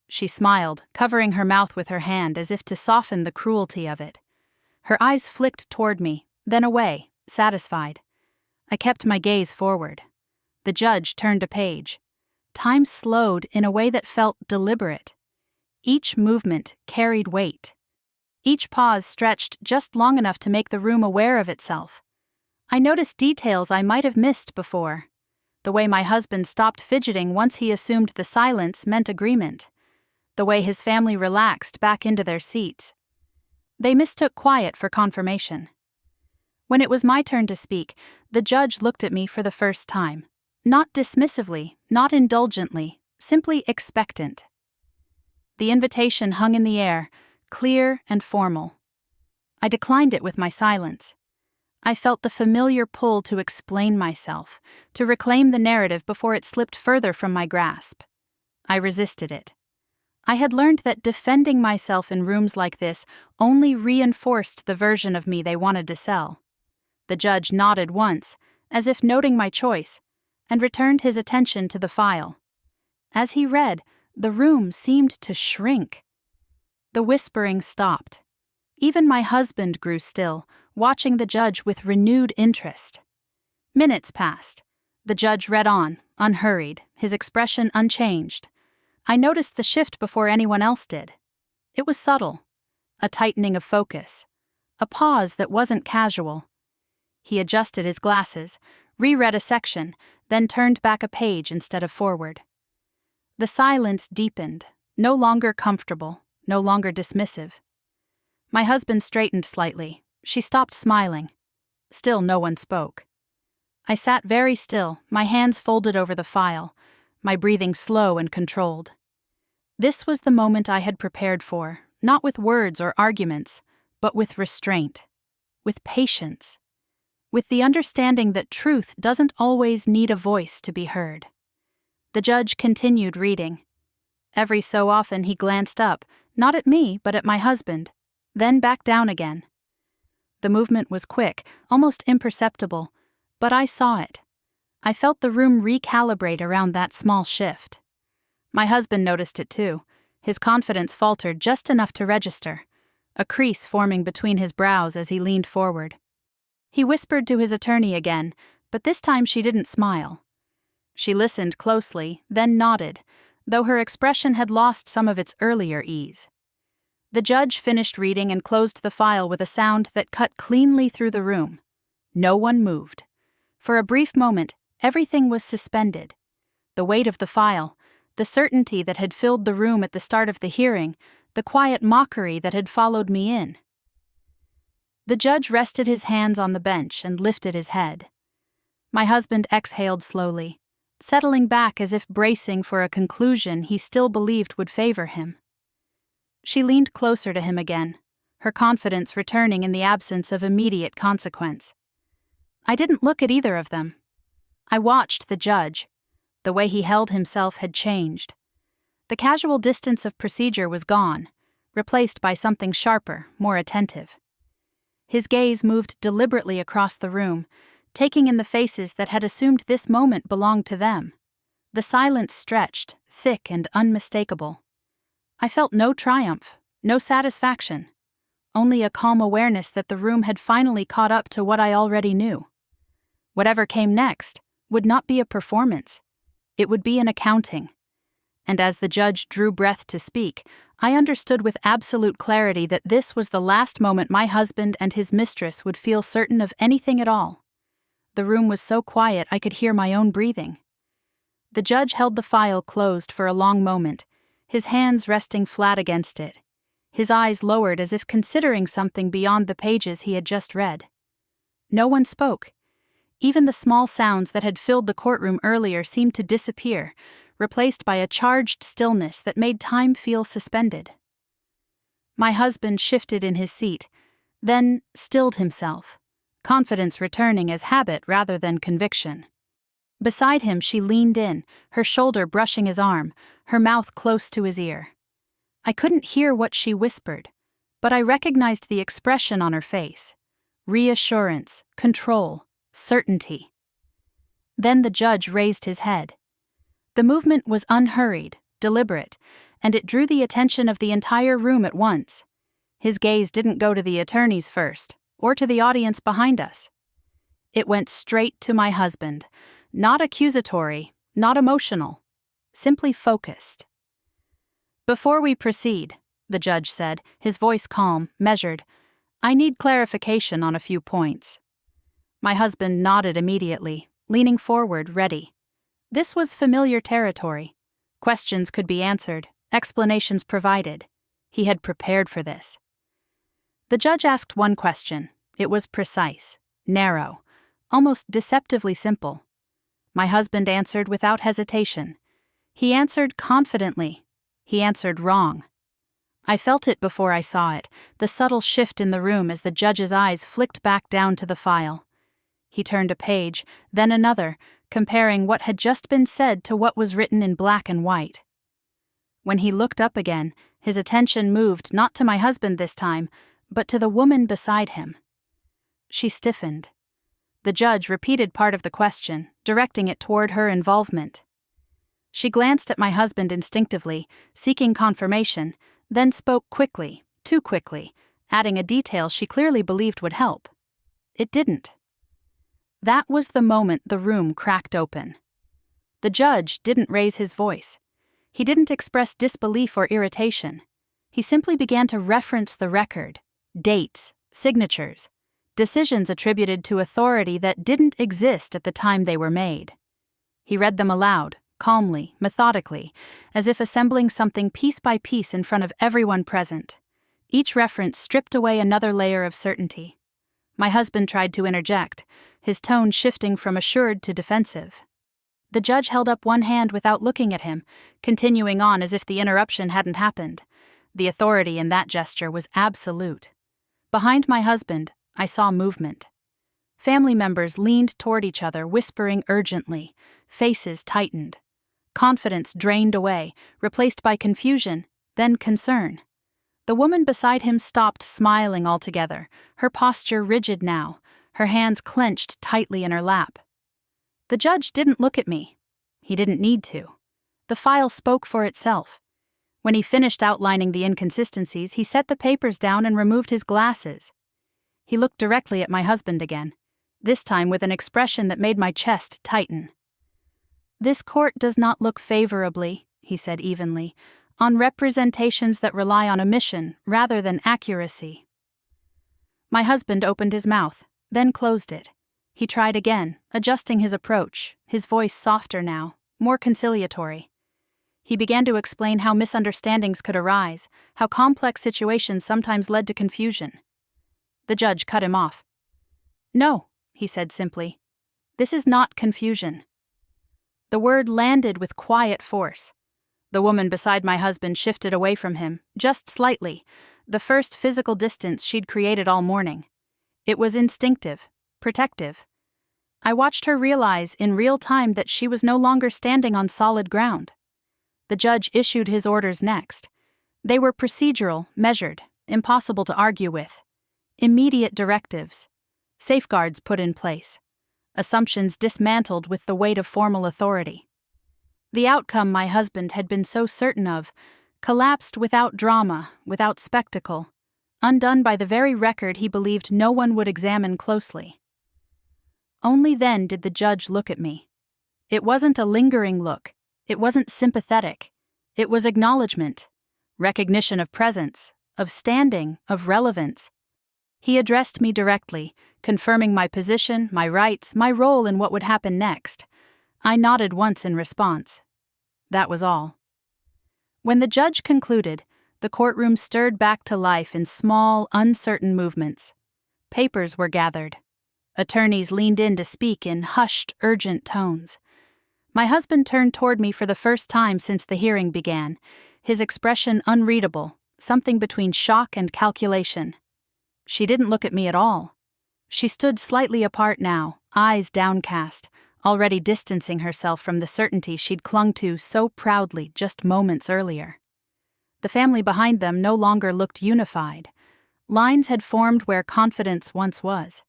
She smiled, covering her mouth with her hand as if to soften the cruelty of it. Her eyes flicked toward me, then away, satisfied. I kept my gaze forward. The judge turned a page. Time slowed in a way that felt deliberate. Each movement carried weight. Each pause stretched just long enough to make the room aware of itself. I noticed details I might have missed before. The way my husband stopped fidgeting once he assumed the silence meant agreement. The way his family relaxed back into their seats. They mistook quiet for confirmation. When it was my turn to speak, the judge looked at me for the first time. Not dismissively, not indulgently, simply expectant. The invitation hung in the air, clear and formal. I declined it with my silence. I felt the familiar pull to explain myself, to reclaim the narrative before it slipped further from my grasp. I resisted it. I had learned that defending myself in rooms like this only reinforced the version of me they wanted to sell. The judge nodded once, as if noting my choice, and returned his attention to the file. As he read, the room seemed to shrink. The whispering stopped. Even my husband grew still, watching the judge with renewed interest. Minutes passed. The judge read on, unhurried, his expression unchanged. I noticed the shift before anyone else did. It was subtle, a tightening of focus, a pause that wasn't casual. He adjusted his glasses, reread a section, then turned back a page instead of forward. The silence deepened, no longer comfortable, no longer dismissive. My husband straightened slightly. She stopped smiling. Still no one spoke. I sat very still, my hands folded over the file, my breathing slow and controlled. This was the moment I had prepared for, not with words or arguments, but with restraint, with patience, with the understanding that truth doesn't always need a voice to be heard. The judge continued reading. Every so often he glanced up, not at me, but at my husband, then back down again. The movement was quick, almost imperceptible, but I saw it. I felt the room recalibrate around that small shift. My husband noticed it too. His confidence faltered just enough to register, a crease forming between his brows as he leaned forward. He whispered to his attorney again, but this time she didn't smile. She listened closely, then nodded, though her expression had lost some of its earlier ease. The judge finished reading and closed the file with a sound that cut cleanly through the room. No one moved. For a brief moment, everything was suspended. The weight of the file, the certainty that had filled the room at the start of the hearing, the quiet mockery that had followed me in. The judge rested his hands on the bench and lifted his head. My husband exhaled slowly, settling back as if bracing for a conclusion he still believed would favor him. She leaned closer to him again, her confidence returning in the absence of immediate consequence. I didn't look at either of them. I watched the judge. The way he held himself had changed. The casual distance of procedure was gone, replaced by something sharper, more attentive. His gaze moved deliberately across the room, taking in the faces that had assumed this moment belonged to them. The silence stretched, thick and unmistakable. I felt no triumph, no satisfaction, only a calm awareness that the room had finally caught up to what I already knew. Whatever came next would not be a performance. It would be an accounting. And as the judge drew breath to speak, I understood with absolute clarity that this was the last moment my husband and his mistress would feel certain of anything at all. The room was so quiet I could hear my own breathing. The judge held the file closed for a long moment, his hands resting flat against it, his eyes lowered as if considering something beyond the pages he had just read. No one spoke. Even the small sounds that had filled the courtroom earlier seemed to disappear, replaced by a charged stillness that made time feel suspended. My husband shifted in his seat, then stilled himself, confidence returning as habit rather than conviction. Beside him she leaned in, her shoulder brushing his arm, her mouth close to his ear. I couldn't hear what she whispered, but I recognized the expression on her face. Reassurance, control, certainty. Then the judge raised his head. The movement was unhurried, deliberate, and it drew the attention of the entire room at once. His gaze didn't go to the attorneys first, or to the audience behind us. It went straight to my husband, not accusatory, not emotional, simply focused. "Before we proceed," the judge said, his voice calm, measured, "I need clarification on a few points." My husband nodded immediately, leaning forward, ready. This was familiar territory. Questions could be answered, explanations provided. He had prepared for this. The judge asked one question. It was precise, narrow, almost deceptively simple. My husband answered without hesitation. He answered confidently. He answered wrong. I felt it before I saw it, the subtle shift in the room as the judge's eyes flicked back down to the file. He turned a page, then another, comparing what had just been said to what was written in black and white. When he looked up again, his attention moved not to my husband this time, but to the woman beside him. She stiffened. The judge repeated part of the question, directing it toward her involvement. She glanced at my husband instinctively, seeking confirmation, then spoke quickly, too quickly, adding a detail she clearly believed would help. It didn't. That was the moment the room cracked open. The judge didn't raise his voice. He didn't express disbelief or irritation. He simply began to reference the record, dates, signatures, decisions attributed to authority that didn't exist at the time they were made. He read them aloud, calmly, methodically, as if assembling something piece by piece in front of everyone present. Each reference stripped away another layer of certainty. My husband tried to interject, his tone shifting from assured to defensive. The judge held up one hand without looking at him, continuing on as if the interruption hadn't happened. The authority in that gesture was absolute. Behind my husband, I saw movement. Family members leaned toward each other, whispering urgently. Faces tightened. Confidence drained away, replaced by confusion, then concern. The woman beside him stopped smiling altogether, her posture rigid now, her hands clenched tightly in her lap. The judge didn't look at me. He didn't need to. The file spoke for itself. When he finished outlining the inconsistencies, he set the papers down and removed his glasses. He looked directly at my husband again, this time with an expression that made my chest tighten. "This court does not look favorably," he said evenly, "on representations that rely on omission rather than accuracy." My husband opened his mouth, then closed it. He tried again, adjusting his approach, his voice softer now, more conciliatory. He began to explain how misunderstandings could arise, how complex situations sometimes led to confusion. The judge cut him off. "No," he said simply. "This is not confusion." The word landed with quiet force. The woman beside my husband shifted away from him, just slightly, the first physical distance she'd created all morning. It was instinctive, protective. I watched her realize in real time that she was no longer standing on solid ground. The judge issued his orders next. They were procedural, measured, impossible to argue with. Immediate directives. Safeguards put in place. Assumptions dismantled with the weight of formal authority. The outcome my husband had been so certain of collapsed without drama, without spectacle, undone by the very record he believed no one would examine closely. Only then did the judge look at me. It wasn't a lingering look. It wasn't sympathetic. It was acknowledgement, recognition of presence, of standing, of relevance. He addressed me directly, confirming my position, my rights, my role in what would happen next. I nodded once in response. That was all. When the judge concluded, the courtroom stirred back to life in small, uncertain movements. Papers were gathered. Attorneys leaned in to speak in hushed, urgent tones. My husband turned toward me for the first time since the hearing began, his expression unreadable, something between shock and calculation. She didn't look at me at all. She stood slightly apart now, eyes downcast, already distancing herself from the certainty she'd clung to so proudly just moments earlier. The family behind them no longer looked unified. Lines had formed where confidence once was.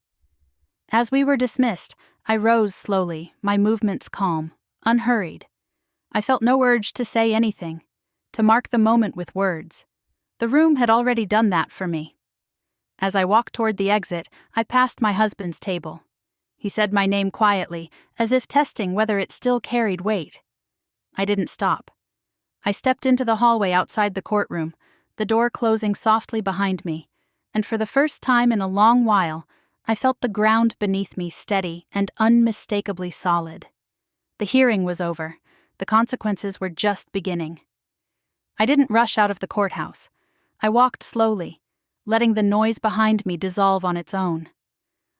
As we were dismissed, I rose slowly, my movements calm, unhurried. I felt no urge to say anything, to mark the moment with words. The room had already done that for me. As I walked toward the exit, I passed my husband's table. He said my name quietly, as if testing whether it still carried weight. I didn't stop. I stepped into the hallway outside the courtroom, the door closing softly behind me, and for the first time in a long while, I felt the ground beneath me steady and unmistakably solid. The hearing was over. The consequences were just beginning. I didn't rush out of the courthouse. I walked slowly, letting the noise behind me dissolve on its own.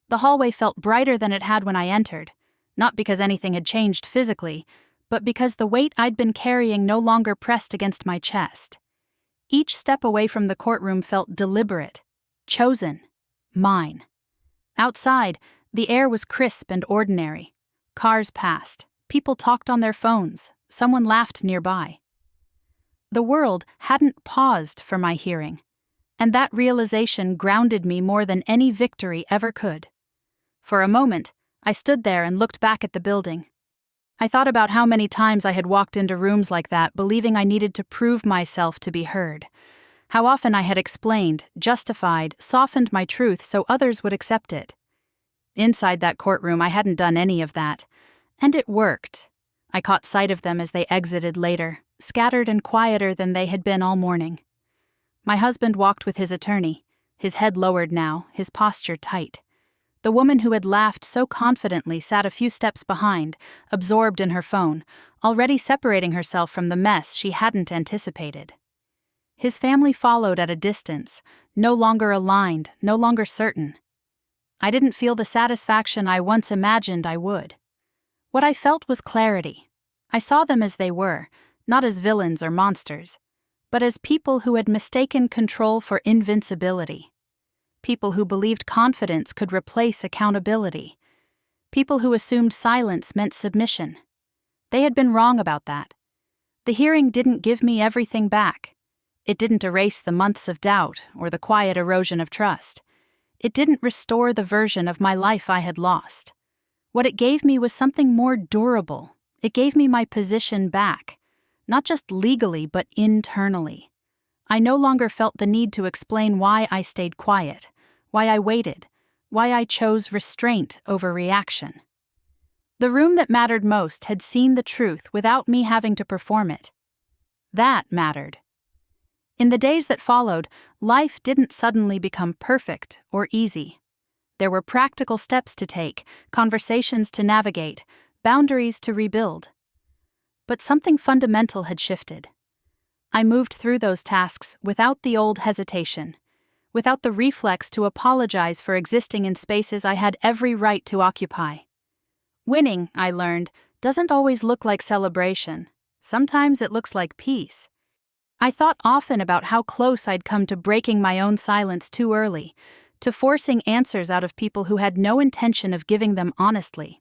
The hallway felt brighter than it had when I entered, not because anything had changed physically, but because the weight I'd been carrying no longer pressed against my chest. Each step away from the courtroom felt deliberate, chosen, mine. Outside, the air was crisp and ordinary. Cars passed. People talked on their phones. Someone laughed nearby. The world hadn't paused for my hearing, and that realization grounded me more than any victory ever could. For a moment, I stood there and looked back at the building. I thought about how many times I had walked into rooms like that believing I needed to prove myself to be heard. How often I had explained, justified, softened my truth so others would accept it. Inside that courtroom, I hadn't done any of that. And it worked. I caught sight of them as they exited later, scattered and quieter than they had been all morning. My husband walked with his attorney, his head lowered now, his posture tight. The woman who had laughed so confidently sat a few steps behind, absorbed in her phone, already separating herself from the mess she hadn't anticipated. His family followed at a distance, no longer aligned, no longer certain. I didn't feel the satisfaction I once imagined I would. What I felt was clarity. I saw them as they were, not as villains or monsters, but as people who had mistaken control for invincibility. People who believed confidence could replace accountability. People who assumed silence meant submission. They had been wrong about that. The hearing didn't give me everything back. It didn't erase the months of doubt or the quiet erosion of trust. It didn't restore the version of my life I had lost. What it gave me was something more durable. It gave me my position back, not just legally but internally. I no longer felt the need to explain why I stayed quiet, why I waited, why I chose restraint over reaction. The room that mattered most had seen the truth without me having to perform it. That mattered. In the days that followed, life didn't suddenly become perfect or easy. There were practical steps to take, conversations to navigate, boundaries to rebuild. But something fundamental had shifted. I moved through those tasks without the old hesitation, without the reflex to apologize for existing in spaces I had every right to occupy. Winning, I learned, doesn't always look like celebration. Sometimes it looks like peace. I thought often about how close I'd come to breaking my own silence too early, to forcing answers out of people who had no intention of giving them honestly.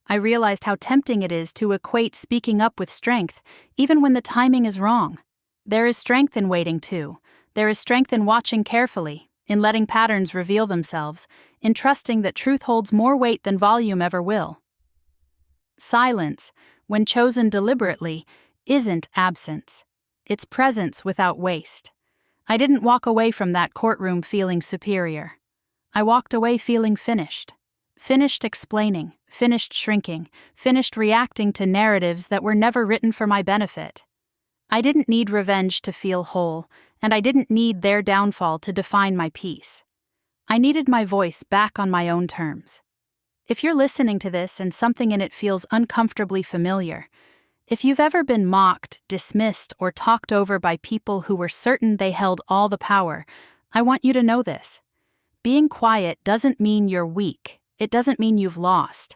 I realized how tempting it is to equate speaking up with strength, even when the timing is wrong. There is strength in waiting too. There is strength in watching carefully, in letting patterns reveal themselves, in trusting that truth holds more weight than volume ever will. Silence, when chosen deliberately, isn't absence. It's presence without waste. I didn't walk away from that courtroom feeling superior. I walked away feeling finished. Finished explaining, finished shrinking, finished reacting to narratives that were never written for my benefit. I didn't need revenge to feel whole, and I didn't need their downfall to define my peace. I needed my voice back on my own terms. If you're listening to this and something in it feels uncomfortably familiar, if you've ever been mocked, dismissed, or talked over by people who were certain they held all the power, I want you to know this. Being quiet doesn't mean you're weak. It doesn't mean you've lost.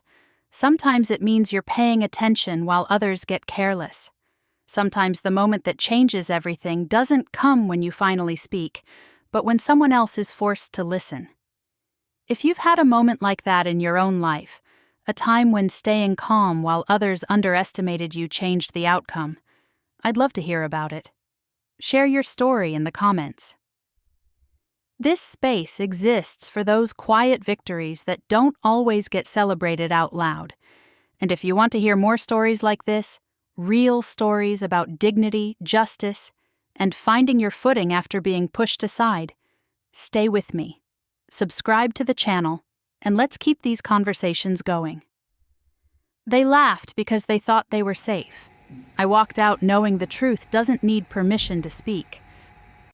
Sometimes it means you're paying attention while others get careless. Sometimes the moment that changes everything doesn't come when you finally speak, but when someone else is forced to listen. If you've had a moment like that in your own life, a time when staying calm while others underestimated you changed the outcome, I'd love to hear about it. Share your story in the comments. This space exists for those quiet victories that don't always get celebrated out loud. And if you want to hear more stories like this, real stories about dignity, justice, and finding your footing after being pushed aside, stay with me. Subscribe to the channel, and let's keep these conversations going. They laughed because they thought they were safe. I walked out knowing the truth doesn't need permission to speak.